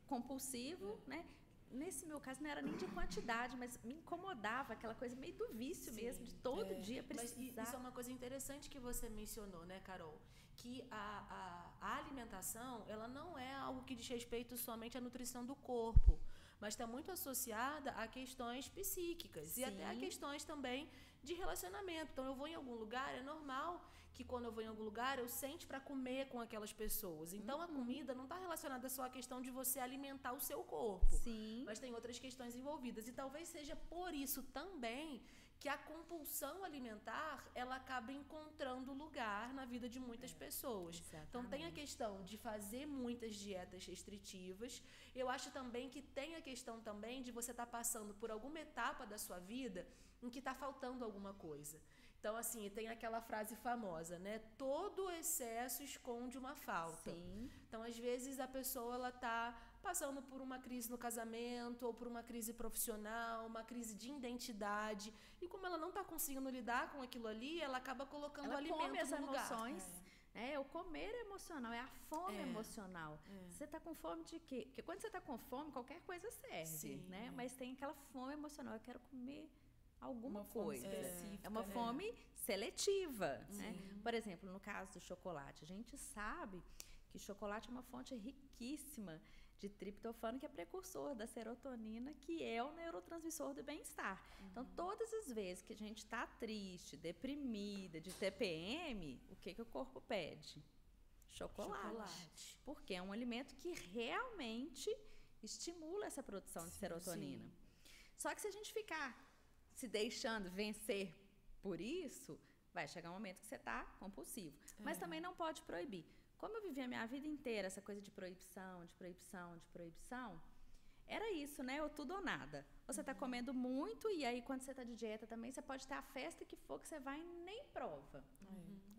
compulsivo, né? Nesse meu caso, não era nem de quantidade, mas me incomodava aquela coisa meio do vício mesmo, de todo dia precisar. Mas isso é uma coisa interessante que você mencionou, né, Carol? Que a alimentação, ela não é algo que diz respeito somente à nutrição do corpo, mas está muito associada a questões psíquicas e até a questões também de relacionamento. Então, eu vou em algum lugar, é normal que quando eu vou em algum lugar, eu sente para comer com aquelas pessoas. Então, a comida não está relacionada só à questão de você alimentar o seu corpo. Sim. Mas tem outras questões envolvidas. E talvez seja por isso também que a compulsão alimentar, ela acaba encontrando lugar na vida de muitas pessoas. Exatamente. Então, tem a questão de fazer muitas dietas restritivas. Eu acho também que tem a questão também de você estar passando por alguma etapa da sua vida em que está faltando alguma coisa. Então, assim, tem aquela frase famosa, né? Todo excesso esconde uma falta. Sim. Então, às vezes, a pessoa ela está passando por uma crise no casamento ou por uma crise profissional, uma crise de identidade. E como ela não está conseguindo lidar com aquilo ali, ela acaba colocando o alimento no lugar. Emoções. O comer é emocional, é a fome emocional. Você está com fome de quê? Porque quando você está com fome, qualquer coisa serve, né? Mas tem aquela fome emocional, eu quero comer alguma coisa. É uma fome seletiva, né? Por exemplo, no caso do chocolate, a gente sabe que chocolate é uma fonte riquíssima de triptofano, que é precursor da serotonina, que é o neurotransmissor do bem-estar. Então, todas as vezes que a gente está triste, deprimida, de TPM, o que o corpo pede? Chocolate. Porque é um alimento que realmente estimula essa produção de serotonina. Só que se a gente ficar se deixando vencer por isso, vai chegar um momento que você está compulsivo. Mas também não pode proibir. Como eu vivi a minha vida inteira, essa coisa de proibição, era isso, né? Ou tudo ou nada. você está comendo muito, e aí quando você está de dieta também, você pode ter a festa que for, que você vai e nem prova.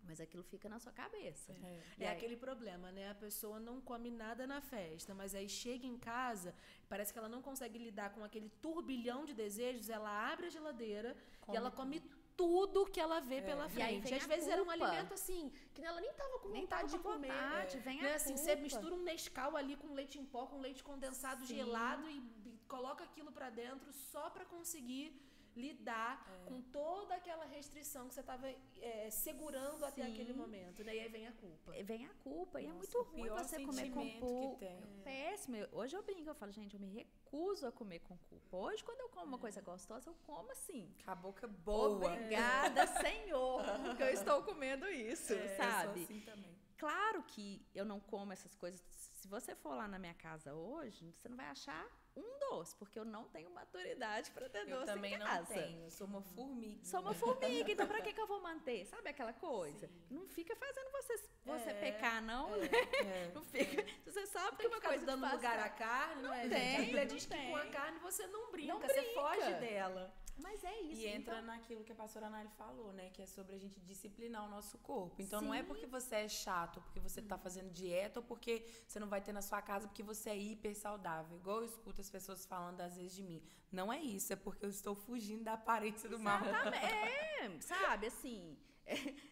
Mas aquilo fica na sua cabeça. É aquele problema, né? A pessoa não come nada na festa, mas aí chega em casa, parece que ela não consegue lidar com aquele turbilhão de desejos, ela abre a geladeira e ela come tudo que ela vê pela frente. Às vezes era um alimento assim, que ela nem tava com vontade de comer. Vem né? a Assim, culpa. você mistura um Nescau ali com leite em pó, com leite condensado gelado e coloca aquilo pra dentro só pra conseguir lidar com toda aquela restrição que você estava segurando até aquele momento, né? E aí vem a culpa. Vem a culpa. E é Nossa, muito o ruim pior você comer com sentimento culpa. que tem. Péssimo. Hoje eu brinco, eu falo, gente, eu me recuso a comer com culpa. Hoje, quando eu como uma coisa gostosa, eu como assim. Com a boca boa. Obrigada, Senhor, porque eu estou comendo isso, sabe? Eu sou assim também. Claro que eu não como essas coisas. Se você for lá na minha casa hoje, você não vai achar um doce, porque eu não tenho maturidade para ter doce também em casa. não tenho, eu sou uma formiga. Sou uma formiga, então pra que eu vou manter? Sabe aquela coisa? Sim. Não fica fazendo você pecar, não. Não fica. Você sabe que Tem uma que coisa ficar dando te faz lugar à carne, não é, tem, gente? A Bíblia não diz que tem. com a carne você não brinca, Não você brinca. foge dela. Mas é isso. E entra então, naquilo que a pastora Anali falou, né? Que é sobre a gente disciplinar o nosso corpo. Então, não é Sim. porque você é chato, porque você tá fazendo dieta, ou porque você não vai ter na sua casa porque você é hiper saudável. Igual eu escuto as pessoas falando às vezes de mim. Não é isso, é porque eu estou fugindo da aparência do mal. exatamente. Sabe, assim...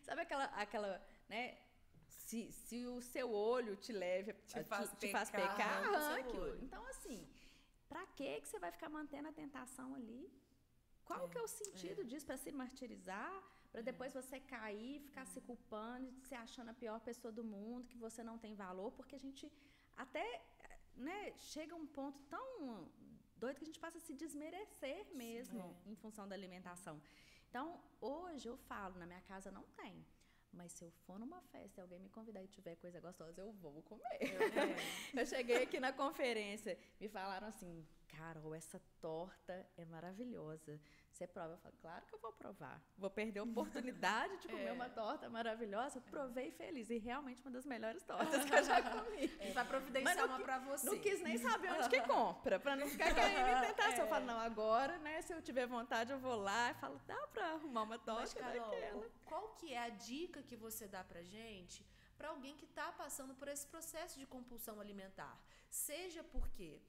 sabe aquela, né? Se o seu olho te leva, te faz pecar, arranque o olho. Então, assim, pra que você vai ficar mantendo a tentação ali? Qual que é o sentido disso? Para se martirizar? Para depois você cair, ficar se culpando, se achando a pior pessoa do mundo, que você não tem valor? Porque a gente até, né, chega a um ponto tão doido que a gente passa a se desmerecer mesmo em função da alimentação. Então, hoje eu falo, na minha casa não tem. Mas se eu for numa festa e alguém me convidar e tiver coisa gostosa, eu vou comer. Eu cheguei aqui na conferência, me falaram assim, Carol, essa torta é maravilhosa. Você prova? Eu falo, claro que eu vou provar. Vou perder a oportunidade de comer uma torta maravilhosa. Provei feliz. E realmente uma das melhores tortas que eu já comi. Vai providenciar uma pra você. Não quis nem saber onde que compra, pra não ficar caindo em tentação. Eu falo, não, agora, né, se eu tiver vontade, eu vou lá e falo, dá pra arrumar uma torta. Mas, Carol, daquela. qual que é a dica que você dá pra gente para alguém que está passando por esse processo de compulsão alimentar? Seja porque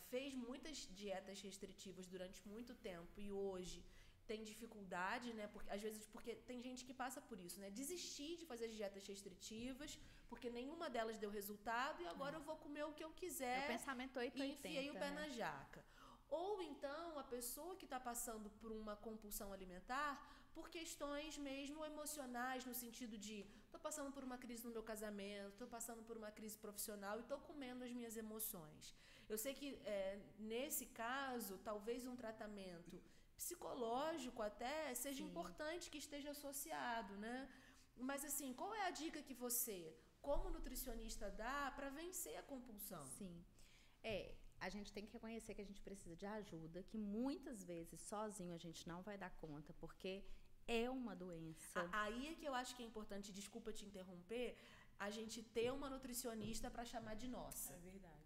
fez muitas dietas restritivas durante muito tempo e hoje tem dificuldade, né? Porque, às vezes porque tem gente que passa por isso, né? Desistir de fazer as dietas restritivas porque nenhuma delas deu resultado e agora eu vou comer o que eu quiser. É o pensamento 880, e enfiei o pé na jaca. Ou então a pessoa que está passando por uma compulsão alimentar por questões mesmo emocionais, no sentido de estou passando por uma crise no meu casamento, estou passando por uma crise profissional e estou comendo as minhas emoções. Eu sei que nesse caso, talvez um tratamento psicológico até seja importante que esteja associado, né? Mas assim, qual é a dica que você, como nutricionista, dá para vencer a compulsão? Sim. A gente tem que reconhecer que a gente precisa de ajuda, que muitas vezes sozinho a gente não vai dar conta, porque é uma doença. Aí é que eu acho que é importante, desculpa te interromper, a gente ter uma nutricionista para chamar de nossa. É verdade.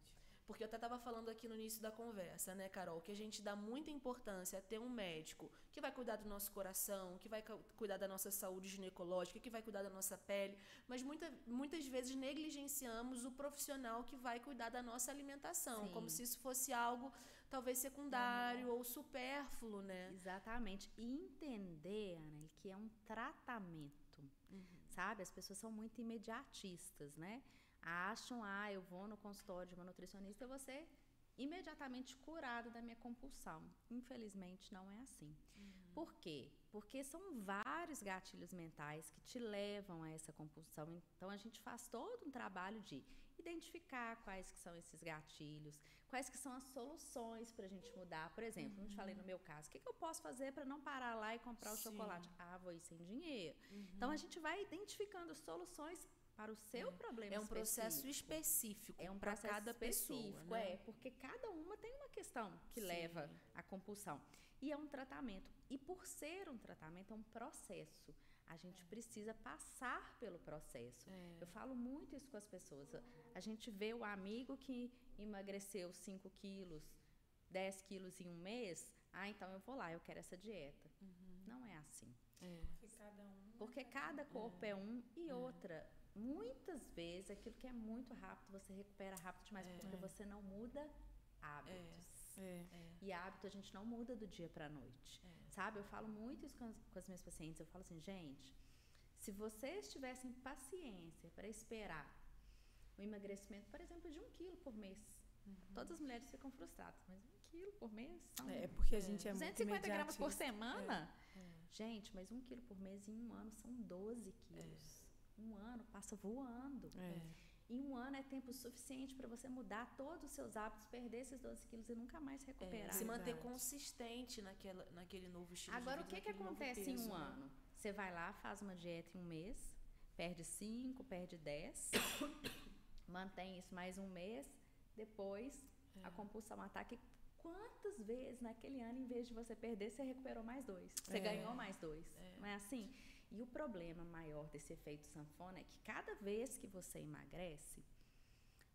Porque eu até estava falando aqui no início da conversa, né, Carol, que a gente dá muita importância a ter um médico que vai cuidar do nosso coração, que vai cuidar da nossa saúde ginecológica, que vai cuidar da nossa pele, mas muitas vezes negligenciamos o profissional que vai cuidar da nossa alimentação, como se isso fosse algo talvez secundário ou supérfluo, né? Exatamente. E entender, Ana, que é um tratamento, sabe? As pessoas são muito imediatistas, né? Acham, eu vou no consultório de uma nutricionista, eu vou ser imediatamente curada da minha compulsão. Infelizmente, não é assim. Por quê? Porque são vários gatilhos mentais que te levam a essa compulsão. Então, a gente faz todo um trabalho de identificar quais que são esses gatilhos, quais que são as soluções para a gente mudar. Por exemplo, não te falei no meu caso, o que eu posso fazer para não parar lá e comprar o chocolate? Vou ir sem dinheiro. Então, a gente vai identificando soluções para o seu problema específico. É um processo específico para cada pessoa, né? Porque cada uma tem uma questão que leva à compulsão. E é um tratamento. E por ser um tratamento, é um processo. A gente precisa passar pelo processo. Eu falo muito isso com as pessoas. A gente vê o amigo que emagreceu 5 quilos 10 quilos em um mês, então eu vou lá, eu quero essa dieta. Não é assim. Porque cada corpo é um e outra. Muitas vezes, aquilo que é muito rápido, você recupera rápido demais, porque você não muda hábitos. E hábito a gente não muda do dia para a noite. Sabe? Eu falo muito isso com as minhas pacientes. Eu falo assim, gente, se vocês tivessem paciência para esperar o emagrecimento, por exemplo, de 1 quilo por mês, todas as mulheres ficam frustradas, mas 1 quilo por mês são porque a gente é muito 250 gramas por semana. Gente, mas 1 quilo por mês em um ano são 12 quilos. Um ano passa voando. Em um ano é tempo suficiente para você mudar todos os seus hábitos, perder esses 12 quilos e nunca mais recuperar. Se manter consistente naquele novo estilo Agora, de vida. o que acontece em um ano? Você vai lá, faz uma dieta em um mês, perde 5, perde 10, mantém isso mais um mês, depois a compulsão ataca. Quantas vezes naquele ano, em vez de você perder, você recuperou mais 2? Você ganhou mais 2. Não é assim? E o problema maior desse efeito sanfona é que cada vez que você emagrece,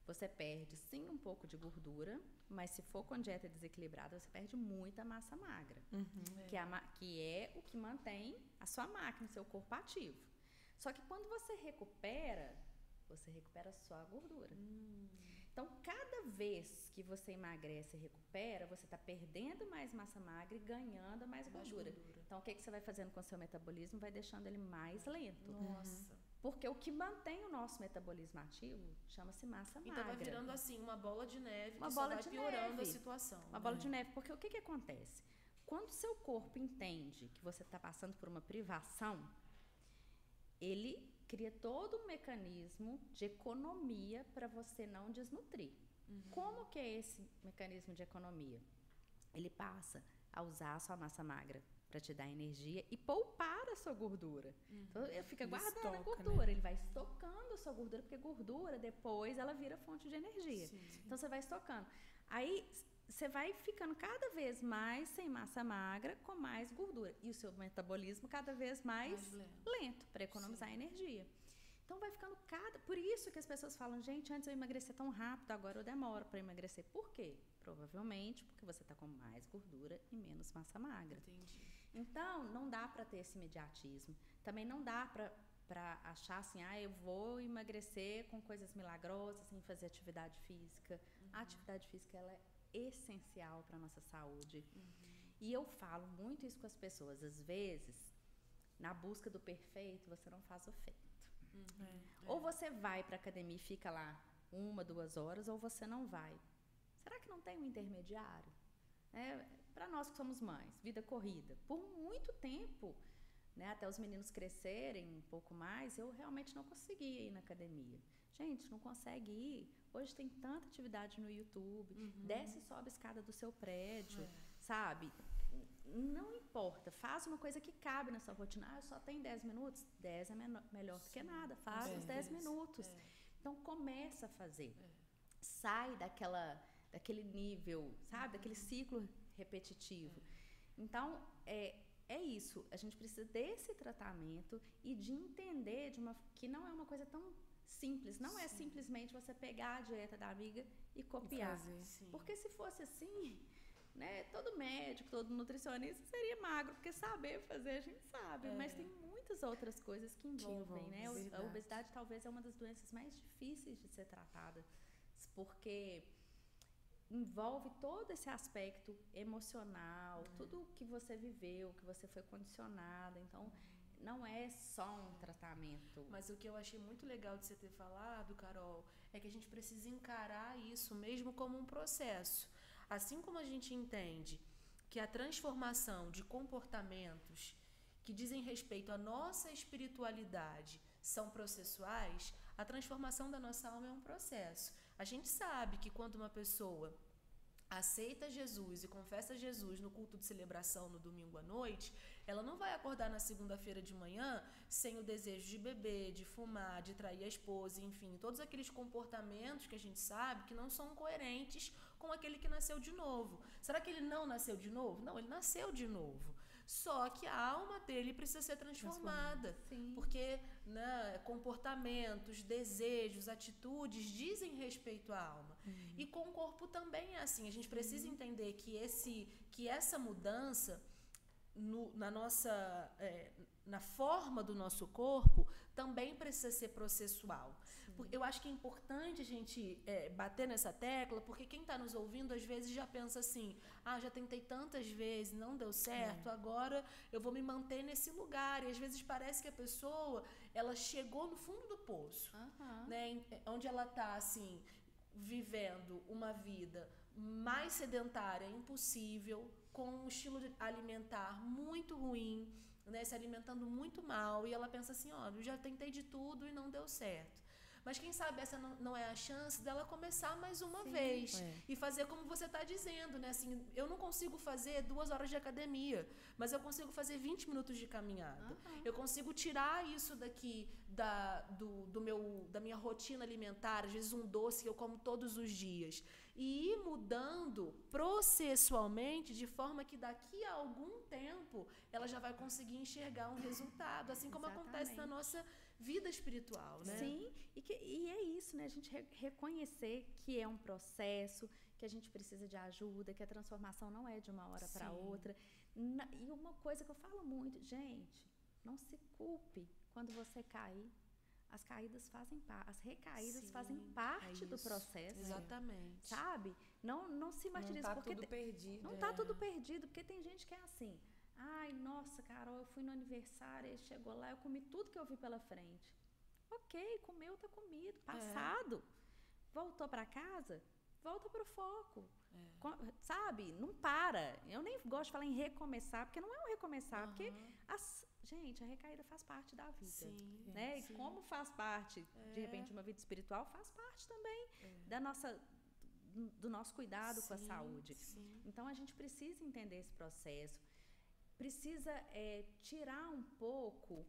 você perde sim um pouco de gordura, mas se for com dieta desequilibrada, você perde muita massa magra, que é o que mantém a sua máquina, o seu corpo ativo. Só que quando você recupera a sua gordura. Então, cada vez que você emagrece e recupera, você está perdendo mais massa magra e ganhando mais gordura. Então, o que você vai fazendo com o seu metabolismo? Vai deixando ele mais lento. Nossa. Porque o que mantém o nosso metabolismo ativo chama-se massa magra. Então, vai virando assim uma bola de neve uma que bola só vai piorando a situação. Uma bola de neve. Porque o que acontece? Quando o seu corpo entende que você está passando por uma privação, ele cria todo um mecanismo de economia para você não desnutrir. Como que é esse mecanismo de economia? Ele passa a usar a sua massa magra para te dar energia e poupar a sua gordura. Então, ele fica guardando a gordura, ele vai estocando a sua gordura, porque gordura, depois, ela vira fonte de energia. Então, você vai estocando. Aí, você vai ficando cada vez mais sem massa magra, com mais gordura. E o seu metabolismo cada vez mais lento para economizar energia. Então, vai ficando Por isso que as pessoas falam, gente, antes eu emagrecia tão rápido, agora eu demoro para emagrecer. Por quê? Provavelmente porque você está com mais gordura e menos massa magra. Entendi. Então, não dá para ter esse imediatismo. Também não dá para achar assim, eu vou emagrecer com coisas milagrosas, sem fazer atividade física. A atividade física, ela é essencial para a nossa saúde. E eu falo muito isso com as pessoas. Às vezes, na busca do perfeito, você não faz o feito. Ou você vai para a academia e fica lá 1, 2 horas, ou você não vai. Será que não tem um intermediário? Para nós que somos mães, vida corrida, por muito tempo, até os meninos crescerem um pouco mais, eu realmente não conseguia ir na academia. Gente, não consegue ir. Hoje tem tanta atividade no YouTube, desce e sobe a escada do seu prédio, sabe? Não importa, faz uma coisa que cabe na sua rotina. Eu só tenho 10 minutos? 10 é melhor do que nada, faz os 10 minutos. Então, começa a fazer. Sai daquele nível, sabe? Daquele ciclo repetitivo. Então, é isso. A gente precisa desse tratamento e de entender que não é uma coisa tão simples. Não é simplesmente você pegar a dieta da amiga e copiar. Porque se fosse assim, todo médico, todo nutricionista seria magro, porque saber fazer a gente sabe. Mas tem muitas outras coisas que envolvem, A obesidade talvez é uma das doenças mais difíceis de ser tratada, porque envolve todo esse aspecto emocional, tudo que você viveu, que você foi condicionada. Então, não é só um tratamento. Mas o que eu achei muito legal de você ter falado, Carol, é que a gente precisa encarar isso mesmo como um processo. Assim como a gente entende que a transformação de comportamentos que dizem respeito à nossa espiritualidade são processuais, a transformação da nossa alma é um processo. A gente sabe que quando uma pessoa aceita Jesus e confessa Jesus no culto de celebração no domingo à noite, ela não vai acordar na segunda-feira de manhã sem o desejo de beber, de fumar, de trair a esposa, enfim, todos aqueles comportamentos que a gente sabe que não são coerentes com aquele que nasceu de novo. Será que ele não nasceu de novo? Não, ele nasceu de novo. Só que a alma dele precisa ser transformada. Sim. Porque, né, comportamentos, desejos, atitudes dizem respeito à alma. E com o corpo também é assim. A gente precisa entender que essa mudança na forma do nosso corpo também precisa ser processual. Eu acho que é importante a gente bater nessa tecla, porque quem está nos ouvindo às vezes já pensa assim, já tentei tantas vezes, não deu certo, agora eu vou me manter nesse lugar. E às vezes parece que a pessoa ela chegou no fundo do poço, né, onde ela está assim, vivendo uma vida mais sedentária impossível, com um estilo alimentar muito ruim, né, se alimentando muito mal, e ela pensa assim, eu já tentei de tudo e não deu certo. Mas quem sabe essa não é a chance dela começar mais uma vez. E fazer como você está dizendo, né? Assim, eu não consigo fazer 2 horas de academia, mas eu consigo fazer 20 minutos de caminhada. Eu consigo tirar isso daqui da minha rotina alimentar, às vezes um doce que eu como todos os dias. E ir mudando processualmente, de forma que daqui a algum tempo ela já vai conseguir enxergar um resultado, assim como acontece na nossa vida espiritual, né? Sim, e é isso, né? A gente reconhecer que é um processo, que a gente precisa de ajuda, que a transformação não é de uma hora para outra. E uma coisa que eu falo muito, gente, não se culpe quando você cair. As caídas fazem parte, as recaídas fazem parte do processo. Exatamente. Sabe? Não se martirize. Não tá tudo perdido. Não tá tudo perdido, porque tem gente que é assim. Ai, nossa, Carol, eu fui no aniversário, e chegou lá, eu comi tudo que eu vi pela frente. Ok, comeu, tá comido, passado. Voltou para casa, volta pro foco. Sabe? Não para. Eu nem gosto de falar em recomeçar, porque não é um recomeçar, porque gente, a recaída faz parte da vida. Sim, né? E como faz parte, de repente, uma vida espiritual, faz parte também do nosso cuidado com a saúde. Sim. Então, a gente precisa entender esse processo. Precisa tirar um pouco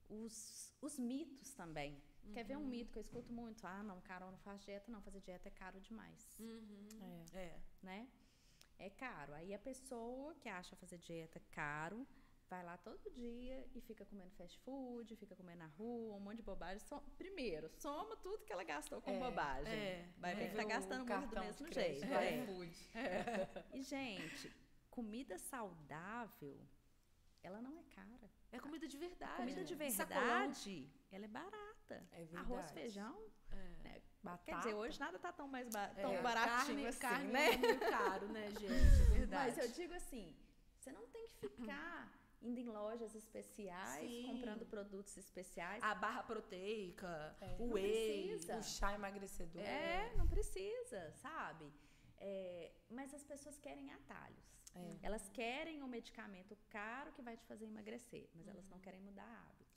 os mitos também. Quer ver um mito que eu escuto muito? Não, Carol, não faz dieta, não. Fazer dieta é caro demais. Né? É caro. Aí a pessoa que acha fazer dieta caro, vai lá todo dia e fica comendo fast food, fica comendo na rua, um monte de bobagem. Primeiro, soma tudo que ela gastou com bobagem. Vai ver que tá gastando muito do mesmo jeito. E, gente, comida saudável, ela não é cara. É comida de verdade. Comida de verdade, ela é barata. Arroz, feijão. Né? Quer dizer, hoje nada tá tão baratinho assim, carne né? É muito caro, né, gente? É verdade. Mas eu digo assim, você não tem que ficar indo em lojas especiais, comprando produtos especiais. A barra proteica, o whey, o chá emagrecedor. Não precisa, sabe? Mas as pessoas querem atalhos. Elas querem um medicamento caro que vai te fazer emagrecer, mas elas não querem mudar hábitos.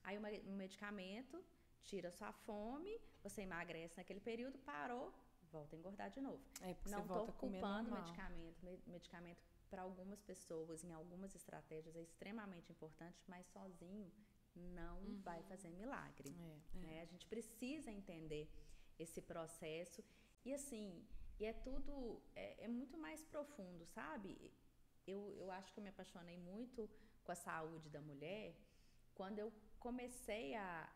Aí o medicamento tira sua fome, você emagrece naquele período, parou, volta a engordar de novo. Não estou culpando o medicamento para algumas pessoas, em algumas estratégias, é extremamente importante, mas sozinho não vai fazer milagre. Né? A gente precisa entender esse processo e assim, é tudo, é muito mais profundo, sabe? Eu acho que eu me apaixonei muito com a saúde da mulher quando eu comecei a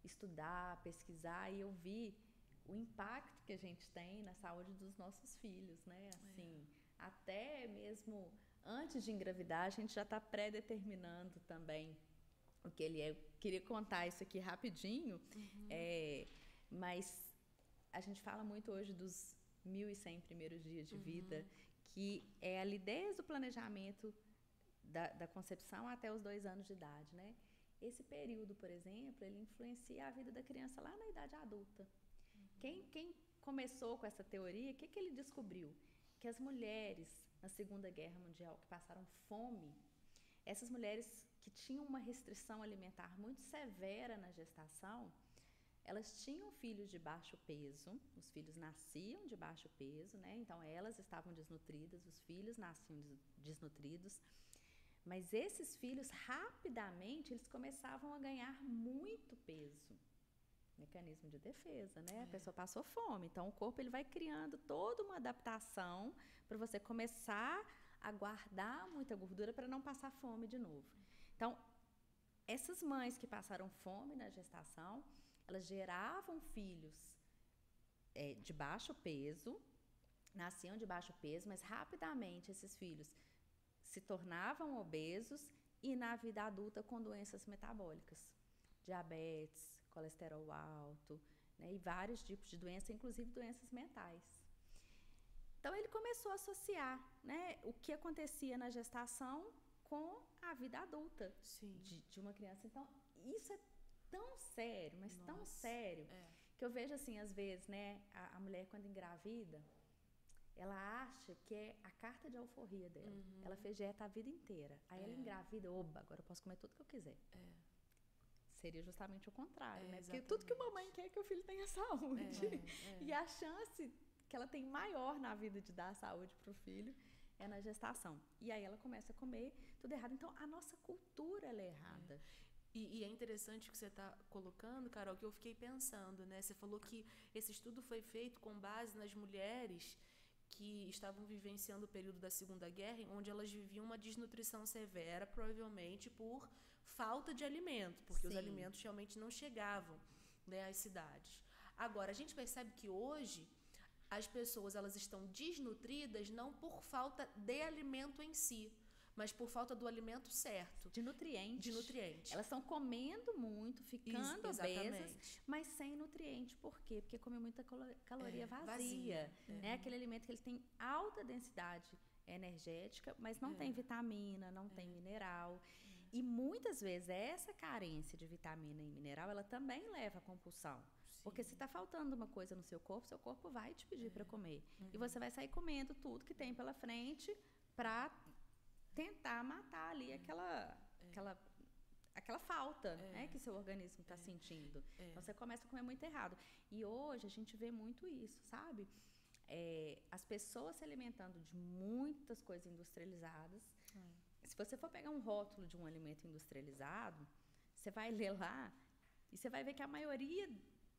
estudar, pesquisar, e eu vi o impacto que a gente tem na saúde dos nossos filhos, né? Assim, até mesmo antes de engravidar, a gente já está pré-determinando também o que ele é. Eu queria contar isso aqui rapidinho, mas a gente fala muito hoje dos 1.100 primeiros dias de vida, que é ali desde o planejamento da concepção até os 2 anos de idade, né? Esse período, por exemplo, ele influencia a vida da criança lá na idade adulta. Quem começou com essa teoria, o que ele descobriu? Que as mulheres na Segunda Guerra Mundial que passaram fome, essas mulheres que tinham uma restrição alimentar muito severa na gestação, elas tinham filhos de baixo peso, os filhos nasciam de baixo peso, né? Então elas estavam desnutridas, os filhos nasciam desnutridos, mas esses filhos rapidamente eles começavam a ganhar muito peso. Mecanismo de defesa, né? A pessoa passou fome, então o corpo ele vai criando toda uma adaptação para você começar a guardar muita gordura para não passar fome de novo. Então, essas mães que passaram fome na gestação, elas geravam filhos de baixo peso, nasciam de baixo peso, mas rapidamente esses filhos se tornavam obesos e na vida adulta com doenças metabólicas, diabetes, colesterol alto, né, e vários tipos de doenças, inclusive doenças mentais. Então ele começou a associar, né, o que acontecia na gestação com a vida adulta de uma criança. Então isso é tão sério, mas tão sério, que eu vejo assim, às vezes, né, a mulher quando engravida, ela acha que é a carta de alforria dela. Ela fez dieta a vida inteira. Aí ela engravida, oba, agora eu posso comer tudo que eu quiser. Seria justamente o contrário, né? Porque tudo que uma mãe quer é que o filho tenha saúde. E a chance que ela tem maior na vida de dar saúde para o filho é na gestação. E aí ela começa a comer tudo errado. Então, a nossa cultura, ela é errada. E é interessante o que você está colocando, Carol, que eu fiquei pensando, né? Você falou que esse estudo foi feito com base nas mulheres que estavam vivenciando o período da Segunda Guerra, onde elas viviam uma desnutrição severa, provavelmente por falta de alimento, porque os alimentos realmente não chegavam, né, às cidades. Agora, a gente percebe que hoje as pessoas elas estão desnutridas não por falta de alimento em si, mas por falta do alimento certo. De nutrientes. De nutrientes. Elas estão comendo muito, ficando obesas, mas sem nutriente. Por quê? Porque come muita caloria vazia. Né? Aquele alimento que ele tem alta densidade energética, mas não tem vitamina, não tem mineral. E muitas vezes essa carência de vitamina e mineral, ela também leva à compulsão. Porque se está faltando uma coisa no seu corpo vai te pedir para comer. E você vai sair comendo tudo que tem pela frente para tentar matar ali aquela falta, né, que seu organismo está sentindo. Então, você começa a comer muito errado. E hoje a gente vê muito isso, sabe? As pessoas se alimentando de muitas coisas industrializadas. Se você for pegar um rótulo de um alimento industrializado, você vai ler lá e você vai ver que a maioria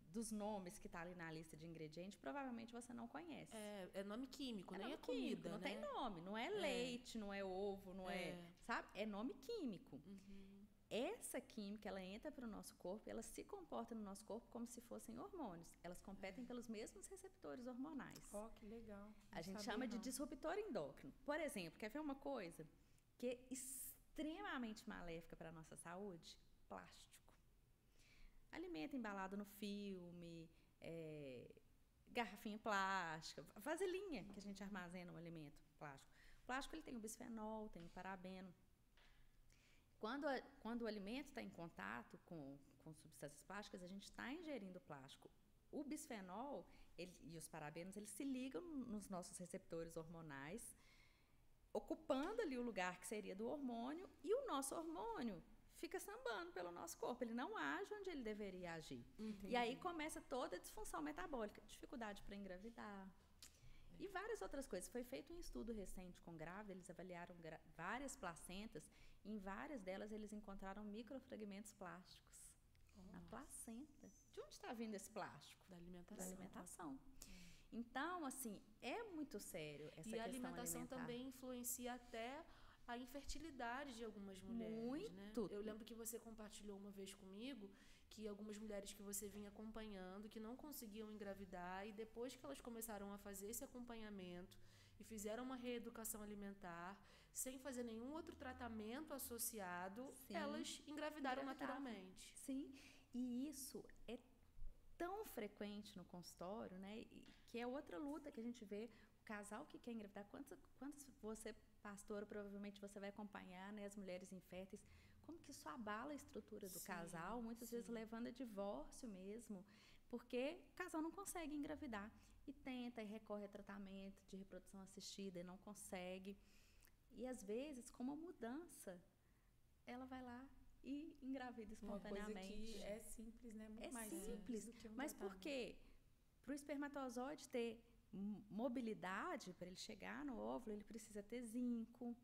dos nomes que está ali na lista de ingredientes, provavelmente você não conhece. É nome químico, nem nome é comida, químico, não tem nome, não é leite, não é ovo, não é, sabe? É nome químico. Essa química, ela entra para o nosso corpo, ela se comporta no nosso corpo como se fossem hormônios. Elas competem pelos mesmos receptores hormonais. Que legal. A gente chama de disruptor endócrino. Por exemplo, quer ver uma coisa que é extremamente maléfica para a nossa saúde? Plástico. Alimento embalado no filme, garrafinha plástica, vasilhinha que a gente armazena um alimento plástico. O plástico ele tem o bisfenol, tem o parabeno. Quando o alimento está em contato com substâncias plásticas, a gente está ingerindo plástico. O bisfenol e os parabenos, eles se ligam nos nossos receptores hormonais, ocupando ali o lugar que seria do hormônio, e o nosso hormônio fica sambando pelo nosso corpo, ele não age onde ele deveria agir. E aí começa toda a disfunção metabólica, dificuldade para engravidar e várias outras coisas. Foi feito um estudo recente com grávidas, eles avaliaram várias placentas e em várias delas eles encontraram microfragmentos plásticos na placenta. De onde está vindo esse plástico? Da alimentação. Da alimentação. Então, assim, é muito sério essa questão alimentar. E a alimentação também influencia até a infertilidade de algumas mulheres, muito. Né? Eu lembro que você compartilhou uma vez comigo que algumas mulheres que você vinha acompanhando, que não conseguiam engravidar, e depois que elas começaram a fazer esse acompanhamento e fizeram uma reeducação alimentar, sem fazer nenhum outro tratamento associado, elas engravidaram naturalmente. Sim, e isso é tão frequente no consultório, né? Que é outra luta que a gente vê, o casal que quer engravidar, quantas você, pastora, provavelmente você vai acompanhar, né, as mulheres inférteis, como que isso abala a estrutura do casal, muitas vezes levando a divórcio mesmo, porque o casal não consegue engravidar e tenta e recorre a tratamento de reprodução assistida e não consegue. E às vezes, com uma mudança, ela vai lá e engravida espontaneamente. Uma coisa que é simples, né? Muito mais simples, do que mas porque para o espermatozoide ter mobilidade, para ele chegar no óvulo, ele precisa ter zinco.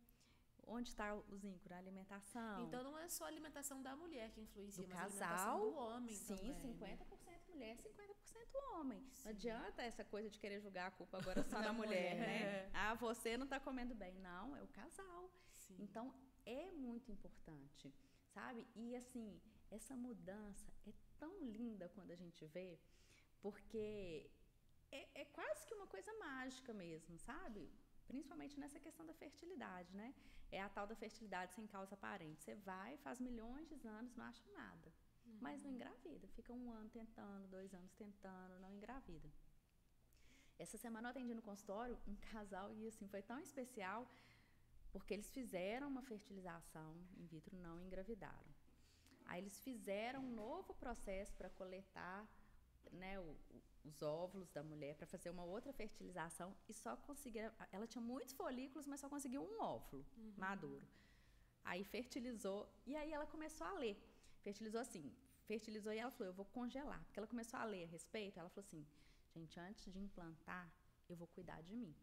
Onde está o zinco? Na alimentação. Então não é só a alimentação da mulher que influencia, Do mas casal, a alimentação do homem sim, também. 50% mulher, 50% homem. Sim. Não adianta essa coisa de querer julgar a culpa agora só na mulher, né? Ah, você não está comendo bem. Não, é o casal. Sim. Então, é muito importante, sabe? E, assim, essa mudança é tão linda quando a gente vê, porque é quase que uma coisa mágica mesmo, sabe? Principalmente nessa questão da fertilidade, né? É a tal da fertilidade sem causa aparente. Você vai, faz milhões de anos, não acha nada. Mas não engravida. Fica 1 ano tentando, 2 anos tentando, não engravida. Essa semana eu atendi no consultório um casal e, assim, foi tão especial porque eles fizeram uma fertilização in vitro, não engravidaram. Aí eles fizeram um novo processo para coletar, né, os óvulos da mulher, para fazer uma outra fertilização e só conseguiram. Ela tinha muitos folículos, mas só conseguiu um óvulo maduro. Aí fertilizou e aí ela começou a ler. Fertilizou e ela falou, eu vou congelar. Porque ela começou a ler a respeito, ela falou assim, gente, antes de implantar, eu vou cuidar de mim.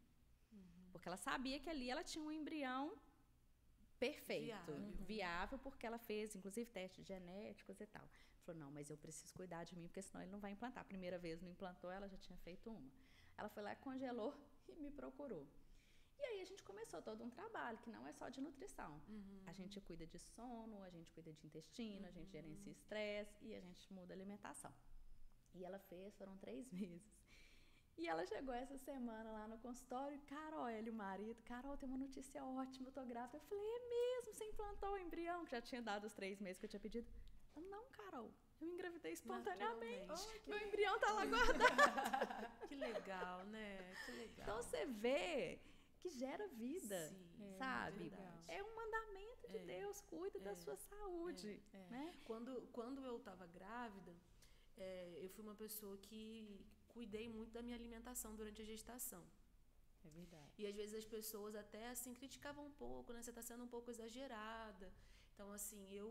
Porque ela sabia que ali ela tinha um embrião perfeito, viável, porque ela fez, inclusive, testes genéticos e tal. Falou, não, mas eu preciso cuidar de mim, porque senão ele não vai implantar. A primeira vez não implantou, ela já tinha feito uma. Ela foi lá, congelou e me procurou. E aí a gente começou todo um trabalho, que não é só de nutrição. A gente cuida de sono, a gente cuida de intestino, a gente gerencia estresse e a gente muda a alimentação. E ela fez, foram 3 meses. E ela chegou essa semana lá no consultório, Carol, ele e o marido, Carol, tem uma notícia ótima, eu tô grávida. Eu falei, é mesmo? Você implantou o embrião? Que já tinha dado os 3 meses que eu tinha pedido. Ela, não, Carol, eu engravidei espontaneamente. Meu embrião tá lá guardado. Que legal, né? Que legal. Então você vê que gera vida, Sim, sabe? É um mandamento de Deus, cuida da sua saúde. Né? Quando eu estava grávida, eu fui uma pessoa que cuidei muito da minha alimentação durante a gestação. É verdade. E às vezes as pessoas até assim criticavam um pouco, né? Você está sendo um pouco exagerada. Então, assim, eu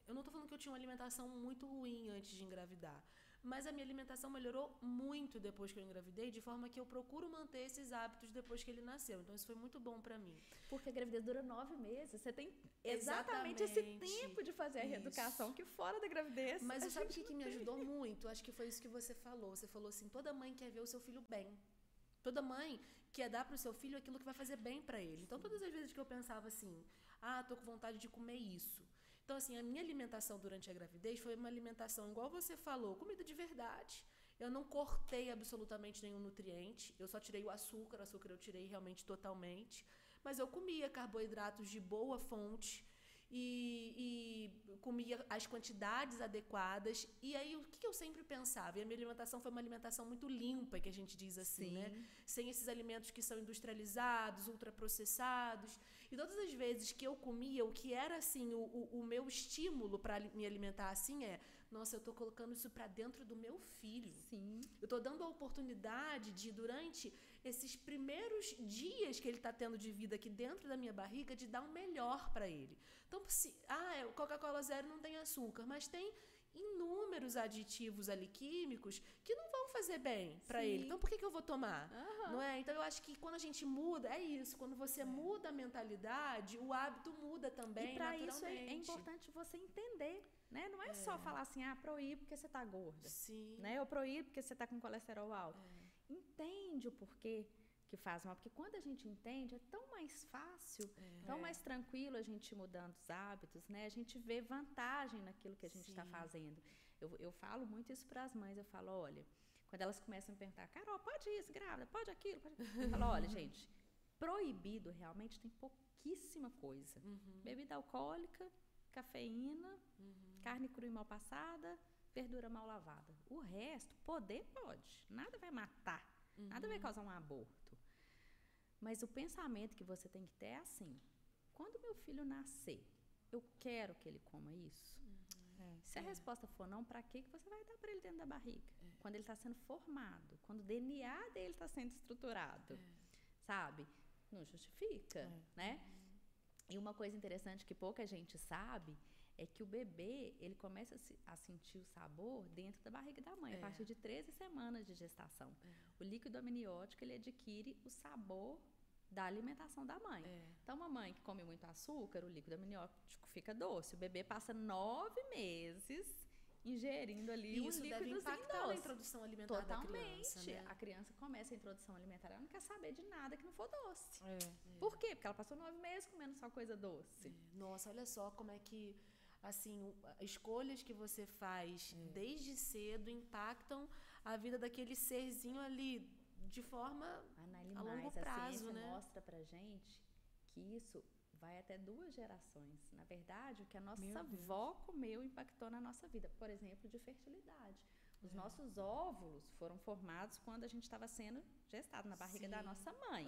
não estou falando que eu tinha uma alimentação muito ruim antes de engravidar, mas a minha alimentação melhorou muito depois que eu engravidei, de forma que eu procuro manter esses hábitos depois que ele nasceu. Então, isso foi muito bom para mim. Porque a gravidez dura 9 meses. Você tem exatamente esse tempo de fazer a reeducação que fora da gravidez. Mas sabe o que me ajudou muito? Acho que foi isso que você falou. Você falou assim, toda mãe quer ver o seu filho bem. Toda mãe quer dar para o seu filho aquilo que vai fazer bem para ele. Então, todas as vezes que eu pensava assim, tô com vontade de comer isso. Então, assim, a minha alimentação durante a gravidez foi uma alimentação, igual você falou, comida de verdade. Eu não cortei absolutamente nenhum nutriente. Eu só tirei o açúcar eu tirei realmente totalmente. Mas eu comia carboidratos de boa fonte e comia as quantidades adequadas. E aí, o que eu sempre pensava? E a minha alimentação foi uma alimentação muito limpa, que a gente diz assim, né? Sem esses alimentos que são industrializados, ultraprocessados. E todas as vezes que eu comia, o que era assim, o meu estímulo para me alimentar assim nossa, eu estou colocando isso para dentro do meu filho. Sim. Eu estou dando a oportunidade de, durante esses primeiros dias que ele está tendo de vida aqui dentro da minha barriga, de dar o melhor para ele. Então, o Coca-Cola Zero não tem açúcar, mas tem inúmeros aditivos ali químicos que não vão fazer bem para ele. Então, por que eu vou tomar? Não é? Então, eu acho que quando a gente muda, é isso. Quando você muda a mentalidade, o hábito muda também, e para isso é importante você entender, né? Não é só falar assim, proíbe porque você tá gorda. Sim. Né? Ou proíbe porque você tá com colesterol alto. Entende o porquê que faz mal. Porque quando a gente entende, é tão mais fácil, tão mais tranquilo a gente ir mudando os hábitos, né? A gente vê vantagem naquilo que a gente está fazendo. Eu falo muito isso para as mães. Eu falo, olha, quando elas começam a perguntar, Carol, pode isso, grávida, pode aquilo, pode... Eu falo, olha, gente, proibido realmente tem pouquíssima coisa. Bebida alcoólica, cafeína, carne crua e mal passada, verdura mal lavada. O resto, poder pode. Nada vai matar. Nada vai causar um aborto. Mas o pensamento que você tem que ter é assim, quando meu filho nascer, eu quero que ele coma isso? Se a resposta for não, para que você vai dar para ele dentro da barriga? Quando ele está sendo formado, quando o DNA dele está sendo estruturado, sabe? Não justifica, né? E uma coisa interessante que pouca gente sabe é que o bebê, ele começa a sentir o sabor dentro da barriga da mãe, a partir de 13 semanas de gestação. O líquido amniótico, ele adquire o sabor da alimentação da mãe. Então, uma mãe que come muito açúcar, o líquido amniótico fica doce. O bebê passa 9 meses ingerindo ali um isso deve líquidozinho impactar doce. na introdução alimentar da criança, né? A criança começa a introdução alimentar, ela não quer saber de nada que não for doce. Por quê? Porque ela passou 9 meses comendo só coisa doce. Nossa, olha só como é que, assim, escolhas que você faz desde cedo impactam a vida daquele serzinho ali de forma a longo prazo, a ciência né? mostra pra gente que isso vai até 2 gerações. Na verdade, o que a nossa avó comeu impactou na nossa vida. Por exemplo, de fertilidade. Os nossos óvulos foram formados quando a gente estava sendo gestado na barriga da nossa mãe.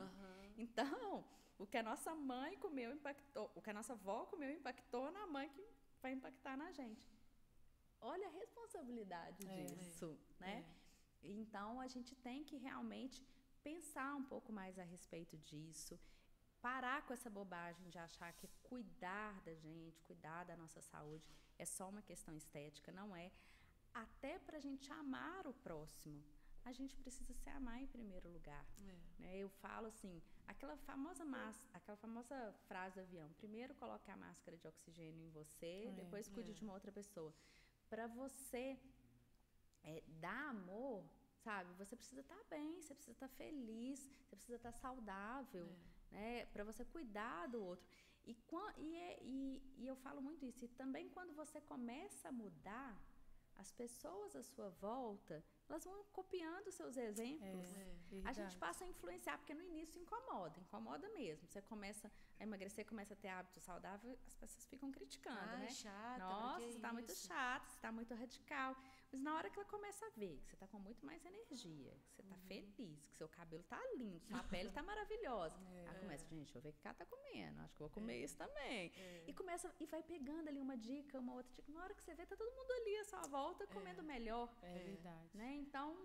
Então, o que a nossa mãe comeu impactou, o que a nossa avó comeu impactou na mãe que vai impactar na gente. Olha a responsabilidade disso, né? Então, a gente tem que realmente pensar um pouco mais a respeito disso, parar com essa bobagem de achar que cuidar da gente, cuidar da nossa saúde é só uma questão estética, não é. Até para a gente amar o próximo, a gente precisa se amar em primeiro lugar. Né? Eu falo assim, aquela famosa frase do avião, primeiro coloque a máscara de oxigênio em você, depois cuide de uma outra pessoa. Para você dar amor, sabe? Você precisa estar bem, você precisa estar feliz, você precisa estar saudável, né? Para você cuidar do outro. E eu falo muito isso. E também quando você começa a mudar, as pessoas à sua volta, elas vão copiando seus exemplos. A gente passa a influenciar, porque no início incomoda mesmo. Você começa a emagrecer, começa a ter hábito saudável, as pessoas ficam criticando, né? Chata, nossa, você está muito chata, você está muito radical. Mas na hora que ela começa a ver que você está com muito mais energia, que você está feliz, que seu cabelo está lindo, sua pele está maravilhosa. Ela começa, gente, deixa eu ver o que ela está comendo, acho que eu vou comer isso também. E vai pegando ali uma dica, uma outra dica. Na hora que você vê, tá todo mundo ali à sua volta comendo melhor. É verdade. Né? Então,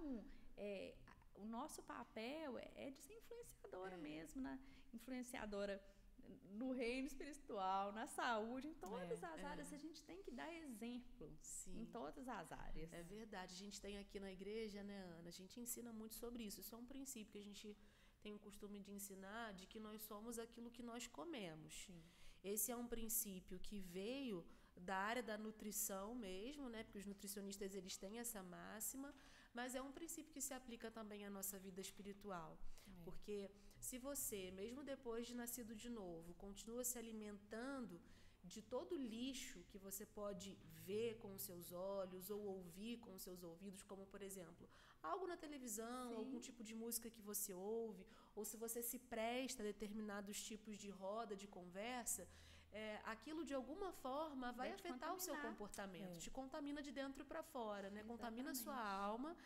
o nosso papel é de ser influenciadora mesmo, né? Influenciadora no reino espiritual, na saúde, em todas as áreas. A gente tem que dar exemplo em todas as áreas. É verdade. A gente tem aqui na igreja, né, Ana? A gente ensina muito sobre isso. Isso é um princípio que a gente tem o costume de ensinar, de que nós somos aquilo que nós comemos. Esse é um princípio que veio da área da nutrição mesmo, né? Porque os nutricionistas, eles têm essa máxima, mas é um princípio que se aplica também à nossa vida espiritual. Porque se você, mesmo depois de nascido de novo, continua se alimentando de todo o lixo que você pode ver com os seus olhos ou ouvir com os seus ouvidos, como, por exemplo, algo na televisão, algum tipo de música que você ouve, ou se você se presta a determinados tipos de roda, de conversa, aquilo de alguma forma vai afetar o seu comportamento, te contamina de dentro para fora, né? Contamina a sua alma.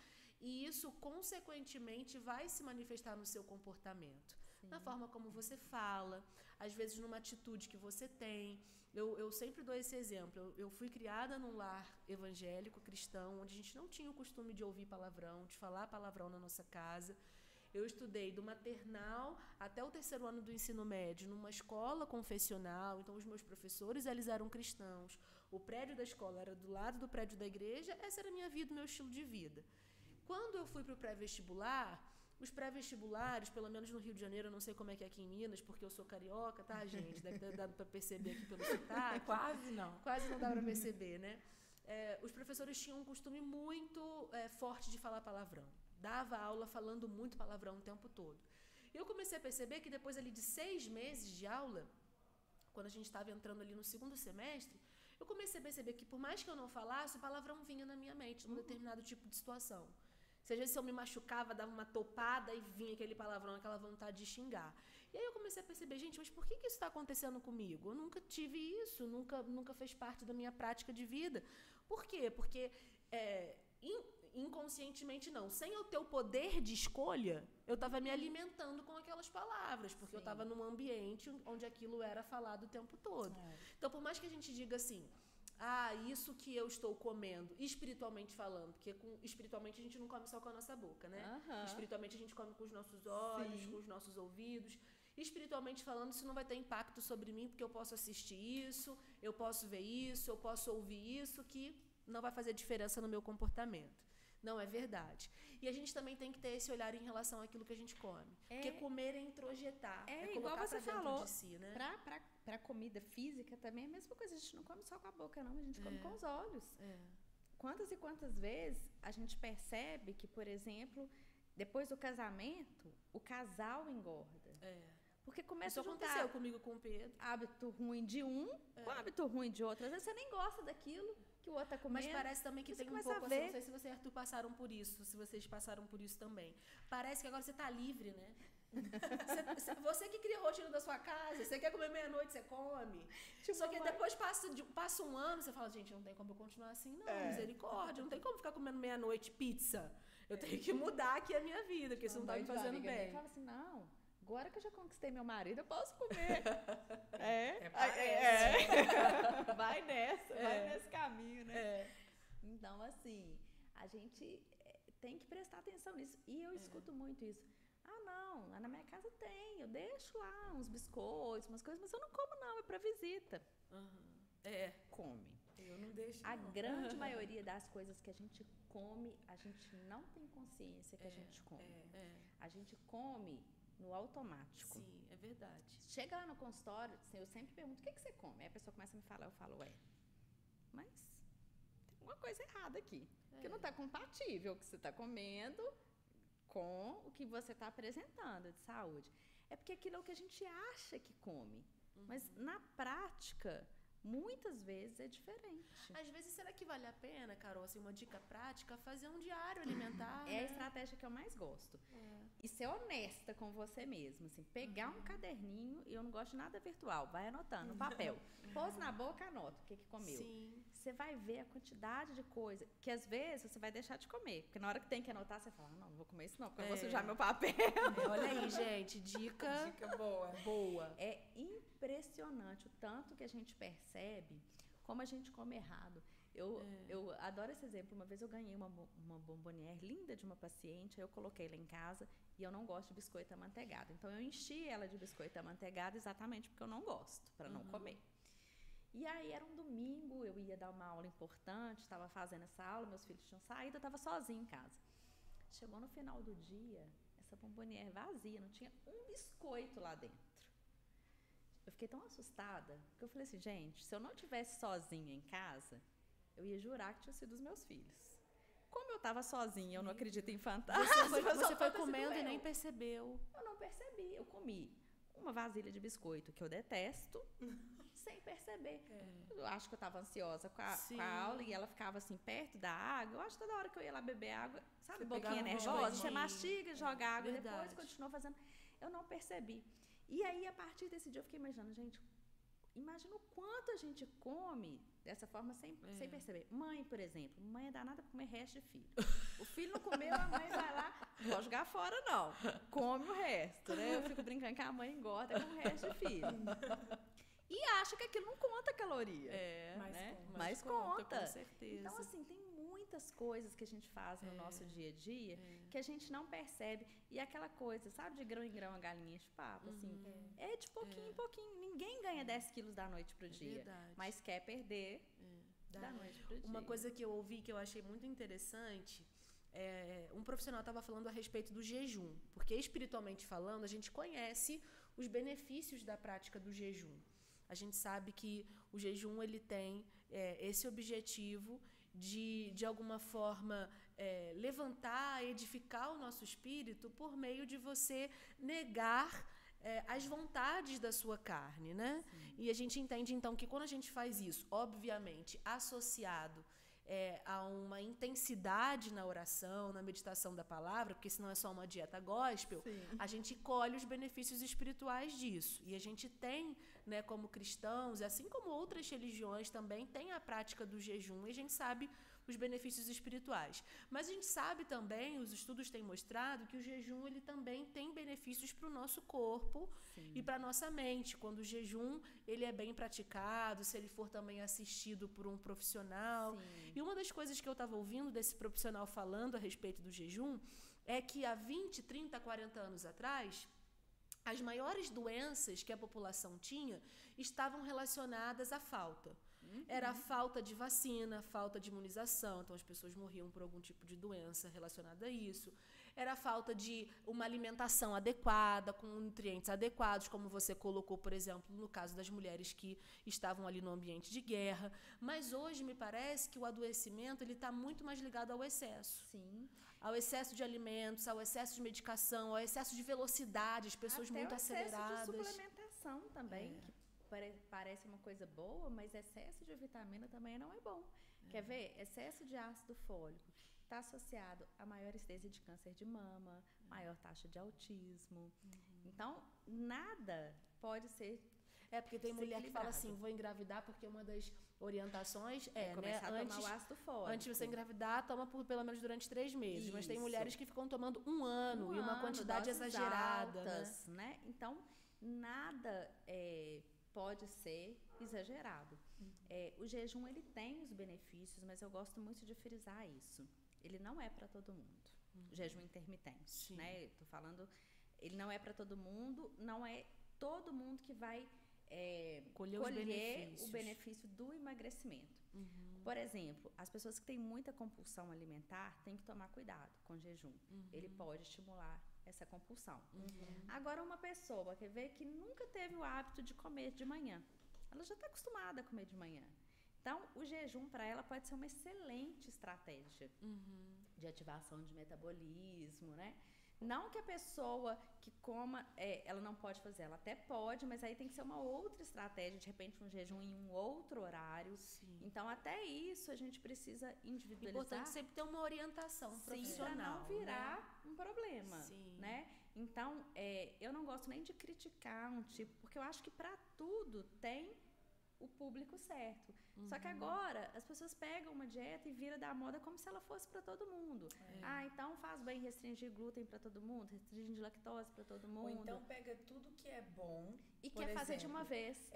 E isso, consequentemente, vai se manifestar no seu comportamento. Na forma como você fala, às vezes numa atitude que você tem. Eu sempre dou esse exemplo. Eu fui criada num lar evangélico, cristão, onde a gente não tinha o costume de ouvir palavrão, de falar palavrão na nossa casa. Eu estudei do maternal até o 3º ano do ensino médio numa escola confessional. Então, os meus professores, eles eram cristãos. O prédio da escola era do lado do prédio da igreja. Essa era a minha vida, o meu estilo de vida. Quando eu fui para o pré-vestibular, os pré-vestibulares, pelo menos no Rio de Janeiro, eu não sei como é que é aqui em Minas, porque eu sou carioca, tá, gente? Deve ter dado para perceber aqui pelo sotaque. Quase não. Quase não dá para perceber, né? Os professores tinham um costume muito forte de falar palavrão. Dava aula falando muito palavrão o tempo todo. E eu comecei a perceber que depois ali de 6 meses de aula, quando a gente estava entrando ali no 2º semestre, eu comecei a perceber que por mais que eu não falasse, o palavrão vinha na minha mente, num determinado tipo de situação. Seja se eu me machucava, dava uma topada e vinha aquele palavrão, aquela vontade de xingar. E aí eu comecei a perceber, gente, mas por que isso está acontecendo comigo? Eu nunca tive isso, nunca fez parte da minha prática de vida. Por quê? Porque inconscientemente não. Sem eu ter o poder de escolha, eu estava me alimentando com aquelas palavras, porque eu estava num ambiente onde aquilo era falado o tempo todo. Então, por mais que a gente diga assim, isso que eu estou comendo, espiritualmente falando, porque espiritualmente a gente não come só com a nossa boca, né? Espiritualmente a gente come com os nossos olhos, com os nossos ouvidos. Espiritualmente falando, isso não vai ter impacto sobre mim, porque eu posso assistir isso, eu posso ver isso, eu posso ouvir isso, que não vai fazer diferença no meu comportamento. Não é verdade. E a gente também tem que ter esse olhar em relação àquilo que a gente come. Porque comer é introjetar. É igual colocar você pra dentro falou, de si, né? Pra comida física também é a mesma coisa. A gente não come só com a boca, não. A gente come com os olhos. Quantas e quantas vezes a gente percebe que, por exemplo, depois do casamento, o casal engorda. Porque começa Isso a juntar aconteceu comigo com o Pedro. hábito ruim de um com hábito ruim de outro. Às vezes você nem gosta daquilo que o outro tá comendo. Mas parece também que tem um pouco assim, não sei se você e Arthur passaram por isso, se vocês passaram por isso também. Parece que agora você tá livre, né? Você que cria a rotina da sua casa, você quer comer meia-noite, você come. Só que depois passa um ano, você fala, gente, não tem como eu continuar assim, não. Misericórdia, não tem como ficar comendo meia-noite pizza. Eu tenho que mudar aqui a minha vida, porque isso não tá me fazendo bem. Fala assim, não, agora que eu já conquistei meu marido, eu posso comer. Vai nesse caminho, né? Então, assim, a gente tem que prestar atenção nisso. E eu escuto muito isso. Ah, não, lá na minha casa tem, eu deixo lá uns biscoitos, umas coisas, mas eu não como não, é pra visita. Come. Eu não deixo, A grande maioria das coisas que a gente come, a gente não tem consciência que a gente come. A gente come no automático. Sim, é verdade. Chega lá no consultório, assim, eu sempre pergunto, o que você come? Aí a pessoa começa a me falar, eu falo, mas tem alguma coisa errada aqui. Porque não está compatível o que você está comendo com o que você está apresentando de saúde. É porque aquilo é o que a gente acha que come. Mas, na prática, muitas vezes é diferente. Às vezes, será que vale a pena, Carol, assim, uma dica prática, fazer um diário alimentar? É a estratégia que eu mais gosto. E ser honesta com você mesmo. Assim, pegar um caderninho, e eu não gosto de nada virtual, vai anotando no papel. Pôs na boca, anota o que comeu. Sim. Você vai ver a quantidade de coisa que às vezes você vai deixar de comer. Porque na hora que tem que anotar, você fala, não vou comer isso não, porque eu vou sujar meu papel. Olha aí, gente, dica boa. É impressionante o tanto que a gente percebe como a gente come errado. Eu adoro esse exemplo. Uma vez eu ganhei uma bombonière linda de uma paciente, aí eu coloquei ela em casa e eu não gosto de biscoito amanteigado. Então eu enchi ela de biscoito amanteigado exatamente porque eu não gosto, para não comer. E aí era um domingo, eu ia dar uma aula importante, estava fazendo essa aula, meus filhos tinham saído, eu estava sozinha em casa. Chegou no final do dia, essa bombonière vazia, não tinha um biscoito lá dentro. Eu fiquei tão assustada, que eu falei assim, gente, se eu não estivesse sozinha em casa, eu ia jurar que tinha sido os meus filhos. Como eu estava sozinha, eu não acredito em fantasma. Você foi comendo e nem percebeu. Eu não percebi, eu comi uma vasilha de biscoito, que eu detesto, sem perceber. Eu acho que eu estava ansiosa com a aula e ela ficava assim, perto da água. Eu acho que toda hora que eu ia lá beber água, sabe, boquinha nervosa, você mastiga, joga água, depois continua fazendo. Eu não percebi. E aí, a partir desse dia, eu fiquei imaginando, gente, imagina o quanto a gente come dessa forma sem perceber. Mãe, por exemplo, mãe é danada pra comer resto de filho. O filho não comeu, a mãe vai lá, não pode jogar fora não, come o resto, né? Eu fico brincando que a mãe engorda com o resto de filho. E acha que aquilo não conta caloria. Mas conta. Com certeza. Então, assim, tem muitas coisas que a gente faz no nosso dia a dia que a gente não percebe. E aquela coisa, sabe, de grão em grão a galinha de papo, assim, é de pouquinho em pouquinho. Ninguém ganha 10 quilos da noite pro dia, mas quer perder da noite pro dia. Uma coisa que eu ouvi que eu achei muito interessante, um profissional estava falando a respeito do jejum, porque espiritualmente falando, a gente conhece os benefícios da prática do jejum. A gente sabe que o jejum ele tem esse objetivo de alguma forma, levantar, edificar o nosso espírito por meio de você negar as vontades da sua carne, né? E a gente entende, então, que quando a gente faz isso, obviamente, associado a uma intensidade na oração, na meditação da palavra, porque senão é só uma dieta gospel, a gente colhe os benefícios espirituais disso. E a gente tem, né, como cristãos, assim como outras religiões também, tem a prática do jejum, e a gente sabe os benefícios espirituais. Mas a gente sabe também, os estudos têm mostrado, que o jejum ele também tem benefícios para o nosso corpo e para a nossa mente. Quando o jejum ele é bem praticado, se ele for também assistido por um profissional. E uma das coisas que eu estava ouvindo desse profissional falando a respeito do jejum é que há 20, 30, 40 anos atrás, as maiores doenças que a população tinha estavam relacionadas à falta. Era a falta de vacina, falta de imunização, então as pessoas morriam por algum tipo de doença relacionada a isso. Era a falta de uma alimentação adequada, com nutrientes adequados, como você colocou, por exemplo, no caso das mulheres que estavam ali no ambiente de guerra. Mas hoje me parece que o adoecimento ele está muito mais ligado ao excesso. Sim. Ao excesso de alimentos, ao excesso de medicação, ao excesso de velocidade, as pessoas Até muito o aceleradas. excesso de suplementação também, que parece uma coisa boa, mas excesso de vitamina também não é bom. Quer ver? Excesso de ácido fólico está associado a maior incidência de câncer de mama, maior taxa de autismo. Então, nada pode ser Porque tem mulher que fala assim, vou engravidar porque uma das orientações começar né, a tomar o ácido fólico. Antes de você engravidar, toma por pelo menos durante 3 meses. Mas tem mulheres que ficam tomando 1 ano e uma quantidade exagerada. Altas, né? Então, nada pode ser exagerado. O jejum, ele tem os benefícios, mas eu gosto muito de frisar isso. Ele não é para todo mundo. O jejum intermitente, né? Tô falando, ele não é para todo mundo, não é todo mundo que vai colher o benefício do emagrecimento. Por exemplo, as pessoas que têm muita compulsão alimentar têm que tomar cuidado com o jejum. Ele pode estimular essa compulsão. Agora, uma pessoa, quer ver, que nunca teve o hábito de comer de manhã, ela já está acostumada a comer de manhã. Então, o jejum para ela pode ser uma excelente estratégia de ativação de metabolismo, né? Não que a pessoa que coma, ela não pode fazer, ela até pode, mas aí tem que ser uma outra estratégia, de repente um jejum em um outro horário. Então, até isso a gente precisa individualizar. Importante sempre ter uma orientação profissional. Para não virar um problema, né? Então, eu não gosto nem de criticar um tipo, porque eu acho que para tudo tem o público certo. Só que agora as pessoas pegam uma dieta e vira da moda como se ela fosse para todo mundo. Então faz bem restringir glúten para todo mundo, restringir lactose para todo mundo. Ou então pega tudo que é bom e quer fazer de uma vez.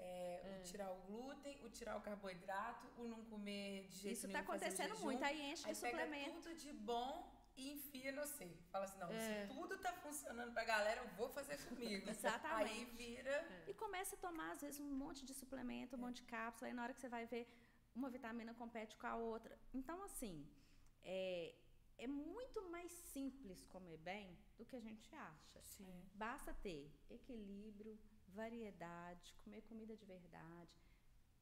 O tirar o glúten, o tirar o carboidrato, o não comer de jeito Isso nenhum. Isso tá acontecendo muito, aí enche de suplemento. Pega tudo de bom e enfia no C. Fala assim, não, se tudo tá funcionando pra galera, eu vou fazer comigo. Exatamente. Aí vira... E começa a tomar, às vezes, um monte de suplemento, um monte de cápsula, aí na hora que você vai ver, uma vitamina compete com a outra. Então, assim, é muito mais simples comer bem do que a gente acha. Basta ter equilíbrio, variedade, comer comida de verdade.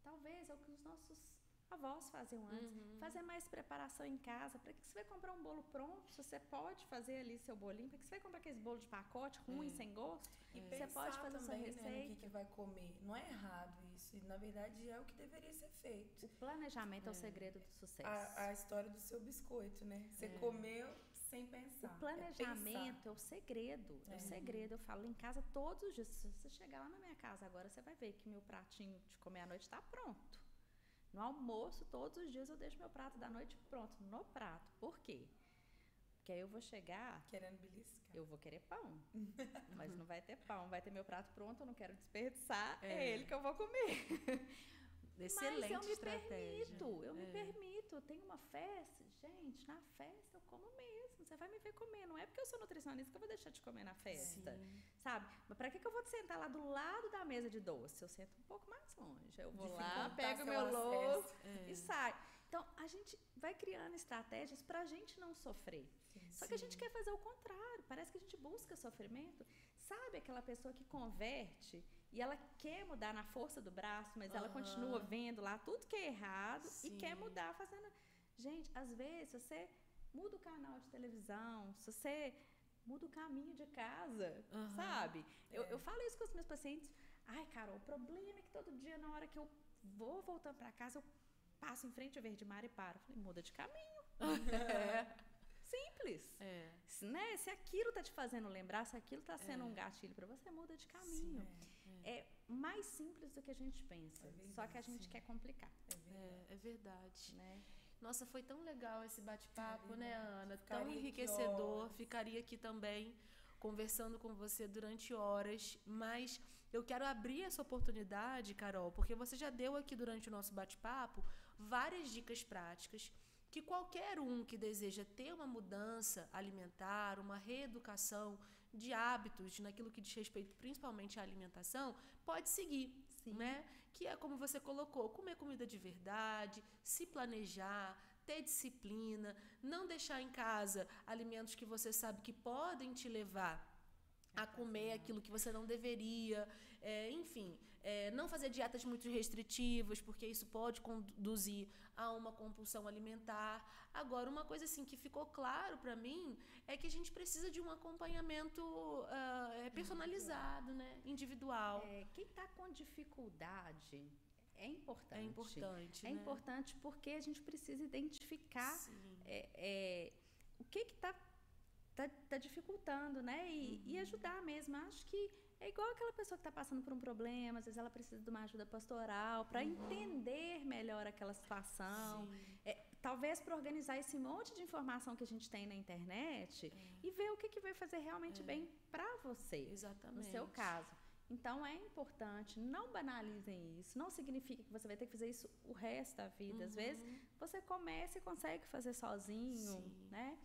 Talvez é o que os nossos avós faziam antes. Fazer mais preparação em casa. Para que você vai comprar um bolo pronto? Você pode fazer ali seu bolinho. Para que você vai comprar aqueles bolos de pacote ruim, sem gosto? E você pode fazer também, sua receita. Né, no que vai comer. Não é errado isso. E, na verdade, é o que deveria ser feito. O planejamento é o segredo do sucesso. A história do seu biscoito, né? Você comeu sem pensar. O planejamento é o segredo. É o segredo. Eu falo em casa todos os dias. Se você chegar lá na minha casa agora, você vai ver que meu pratinho de comer à noite está pronto. No almoço, todos os dias eu deixo meu prato da noite pronto, no prato. Por quê? Porque aí eu vou chegar... Querendo beliscar. Eu vou querer pão. Mas não vai ter pão. Vai ter meu prato pronto, eu não quero desperdiçar. É ele que eu vou comer. Excelente Mas eu estratégia. Eu me permito. Eu tenho uma festa. Gente, na festa eu como mesmo. Você vai me ver comer. Não é porque eu sou nutricionista que eu vou deixar de comer na festa. Sabe? Mas pra que eu vou te sentar lá do lado da mesa de doce? Eu sento um pouco mais longe. Eu vou lá, pego meu louço e saio. Então, a gente vai criando estratégias pra gente não sofrer. Só que a gente quer fazer o contrário. Parece que a gente busca sofrimento. Sabe aquela pessoa que converte e ela quer mudar na força do braço, mas ela continua vendo lá tudo que é errado e quer mudar fazendo... Gente, às vezes, se você muda o canal de televisão, se você muda o caminho de casa, sabe? Eu falo isso com os meus pacientes. Ai, Carol, o problema é que todo dia, na hora que eu vou voltando para casa, eu passo em frente ao Verde Mar e paro. Eu falei, muda de caminho. Simples. Né? Se aquilo tá te fazendo lembrar, se aquilo tá sendo um gatilho para você, muda de caminho. É mais simples do que a gente pensa. Só que a gente quer complicar. É verdade. Né? Nossa, foi tão legal esse bate-papo, né, Ana? Tão enriquecedor. Ficaria aqui também conversando com você durante horas, mas eu quero abrir essa oportunidade, Carol, porque você já deu aqui durante o nosso bate-papo várias dicas práticas que qualquer um que deseja ter uma mudança alimentar, uma reeducação de hábitos naquilo que diz respeito principalmente à alimentação, pode seguir. né? Que é como você colocou, comer comida de verdade, se planejar, ter disciplina, não deixar em casa alimentos que você sabe que podem te levar a comer aquilo que você não deveria, enfim, não fazer dietas muito restritivas, porque isso pode conduzir a uma compulsão alimentar. Agora, uma coisa assim que ficou claro para mim é que a gente precisa de um acompanhamento personalizado, né? Individual. Quem está com dificuldade é importante. É importante, É né? importante porque a gente precisa identificar o que tá dificultando, né? E ajudar mesmo. Acho que é igual aquela pessoa que está passando por um problema, às vezes ela precisa de uma ajuda pastoral para entender melhor aquela situação. Talvez para organizar esse monte de informação que a gente tem na internet e ver o que vai fazer realmente bem para você. Exatamente. No seu caso. Então, é importante, não banalizem isso. Não significa que você vai ter que fazer isso o resto da vida. Às vezes, você começa e consegue fazer sozinho, né?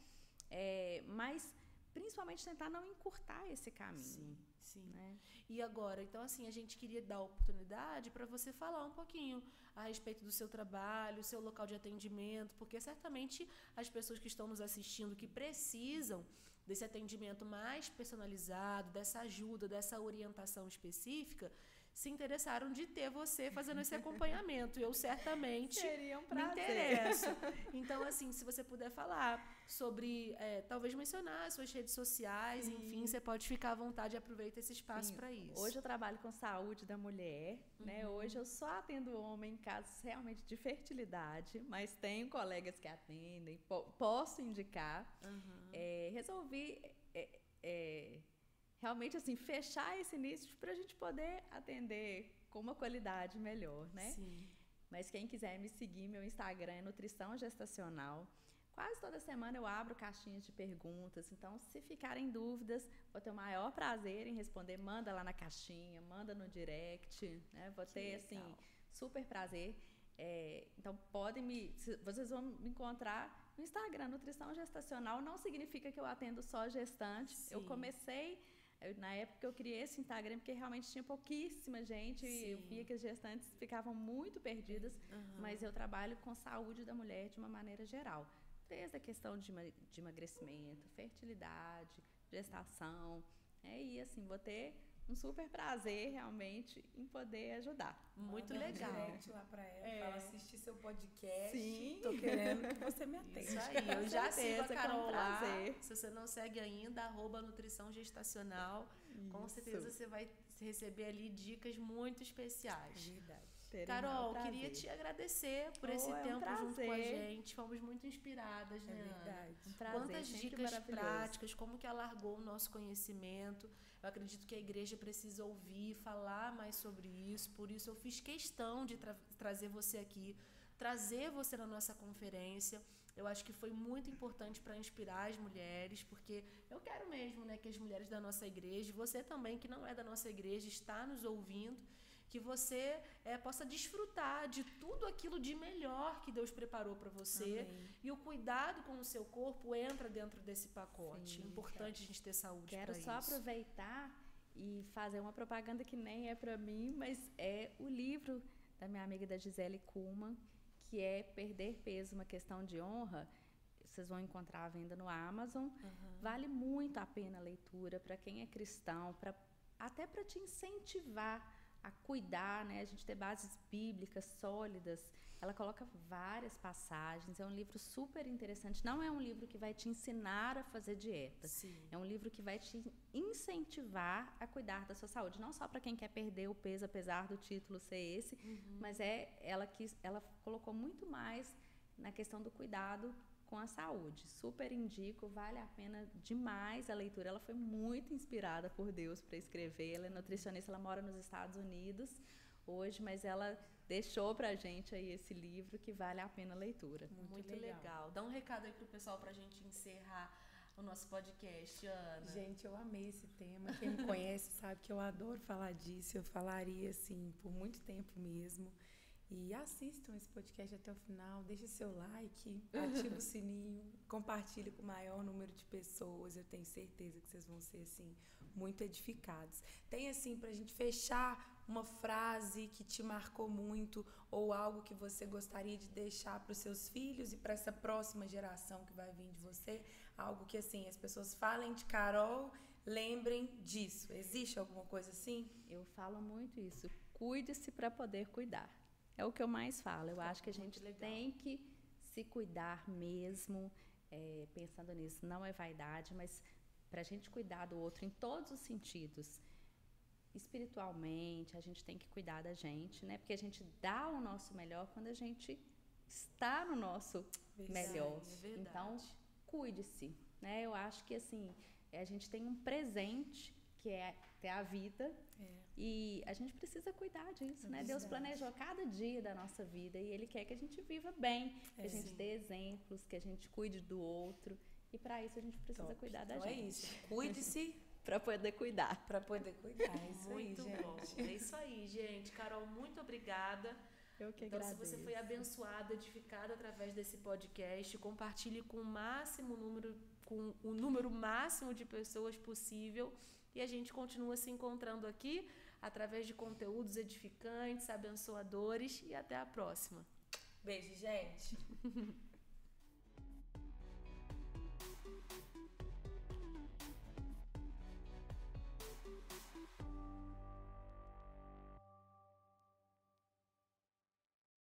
Mas, principalmente, tentar não encurtar esse caminho. Sim. Né? E agora, então, assim, a gente queria dar a oportunidade para você falar um pouquinho a respeito do seu trabalho, seu local de atendimento, porque certamente as pessoas que estão nos assistindo, que precisam desse atendimento mais personalizado, dessa ajuda, dessa orientação específica, se interessaram de ter você fazendo esse acompanhamento. Eu certamente Seria um prazer. me interesso. Então, assim, se você puder falar sobre, talvez mencionar as suas redes sociais, enfim, você pode ficar à vontade e aproveita esse espaço para isso. Hoje eu trabalho com saúde da mulher, né? Hoje eu só atendo homem em casos realmente de fertilidade, mas tenho colegas que atendem, posso indicar. Resolvi realmente assim fechar esse nicho para a gente poder atender com uma qualidade melhor, né? Sim. Mas quem quiser me seguir, meu Instagram é Nutrição Gestacional. Quase toda semana eu abro caixinhas de perguntas, então se ficarem dúvidas, vou ter o maior prazer em responder. Manda lá na caixinha, manda no direct, né? Vou ter assim super prazer. Então vocês vão me encontrar no Instagram. Nutrição Gestacional não significa que eu atendo só gestantes. Eu comecei na época que eu criei esse Instagram, porque realmente tinha pouquíssima gente, e eu via que as gestantes ficavam muito perdidas, mas eu trabalho com saúde da mulher de uma maneira geral. Desde a questão de emagrecimento, fertilidade, gestação, e assim, vou ter um super prazer realmente em poder ajudar. Muito Manda legal. Um direct lá pra ela, fala, assistir seu podcast. Sim. Tô querendo que você me atenda. Isso aí, eu já sigo a Carol lá. prazer. Se você não segue ainda, @nutrição gestacional. Com certeza você vai receber ali dicas muito especiais. Verdade. Carol, queria te agradecer por esse tempo junto com a gente. Fomos muito inspiradas, né? É verdade. Um prazer, quantas dicas práticas, como que alargou o nosso conhecimento. Eu acredito que a igreja precisa ouvir, falar mais sobre isso. Por isso eu fiz questão de trazer você aqui, trazer você na nossa conferência. Eu acho que foi muito importante para inspirar as mulheres, porque eu quero mesmo, né, que as mulheres da nossa igreja, você também que não é da nossa igreja, está nos ouvindo, que você possa desfrutar de tudo aquilo de melhor que Deus preparou para você. Amém. E o cuidado com o seu corpo entra dentro desse pacote. É importante a gente ter saúde para isso. Quero só aproveitar e fazer uma propaganda que nem é para mim, mas é o livro da minha amiga da Gisele Kuhlman, que é Perder Peso, uma questão de honra. Vocês vão encontrar à venda no Amazon. Vale muito a pena a leitura para quem é cristão, até para te incentivar a cuidar, né? A gente ter bases bíblicas sólidas. Ela coloca várias passagens. É um livro super interessante. Não é um livro que vai te ensinar a fazer dieta. Sim. É um livro que vai te incentivar a cuidar da sua saúde. Não só para quem quer perder o peso, apesar do título ser esse, mas ela colocou muito mais na questão do cuidado com a saúde. Super indico, vale a pena demais a leitura. Ela foi muito inspirada por Deus para escrever. Ela é nutricionista, ela mora nos Estados Unidos hoje, mas ela deixou pra gente aí esse livro que vale a pena a leitura. Muito legal. Dá um recado aí pro pessoal pra gente encerrar o nosso podcast, Ana. Gente, eu amei esse tema. Quem me conhece sabe que eu adoro falar disso. Eu falaria, assim, por muito tempo mesmo. E assistam esse podcast até o final, deixe seu like, ative o sininho, compartilhe com o maior número de pessoas. Eu tenho certeza que vocês vão ser, assim, muito edificados. Tem, assim, pra gente fechar uma frase que te marcou muito ou algo que você gostaria de deixar para os seus filhos e para essa próxima geração que vai vir de você? Algo que, assim, as pessoas falem de Carol, lembrem disso. Existe alguma coisa assim? Eu falo muito isso. Cuide-se para poder cuidar. É o que eu mais falo. Eu acho que a gente tem que se cuidar mesmo. Pensando nisso, não é vaidade, mas para a gente cuidar do outro em todos os sentidos. Espiritualmente, a gente tem que cuidar da gente, né? Porque a gente dá o nosso melhor quando a gente está no nosso melhor. Então, cuide-se, né? Eu acho que, assim, a gente tem um presente que é a vida e a gente precisa cuidar disso, né? Deus planejou cada dia da nossa vida e Ele quer que a gente viva bem, que a gente dê exemplos, que a gente cuide do outro e para isso a gente precisa cuidar da gente. É isso, cuide-se para poder cuidar. Para poder cuidar, é isso muito aí, gente. Bom. É isso aí, gente. Carol, muito obrigada. Eu que agradeço. Então, se você foi abençoada, edificada através desse podcast, compartilhe com o número máximo de pessoas possível e a gente continua se encontrando aqui através de conteúdos edificantes, abençoadores e até a próxima. Beijo, gente.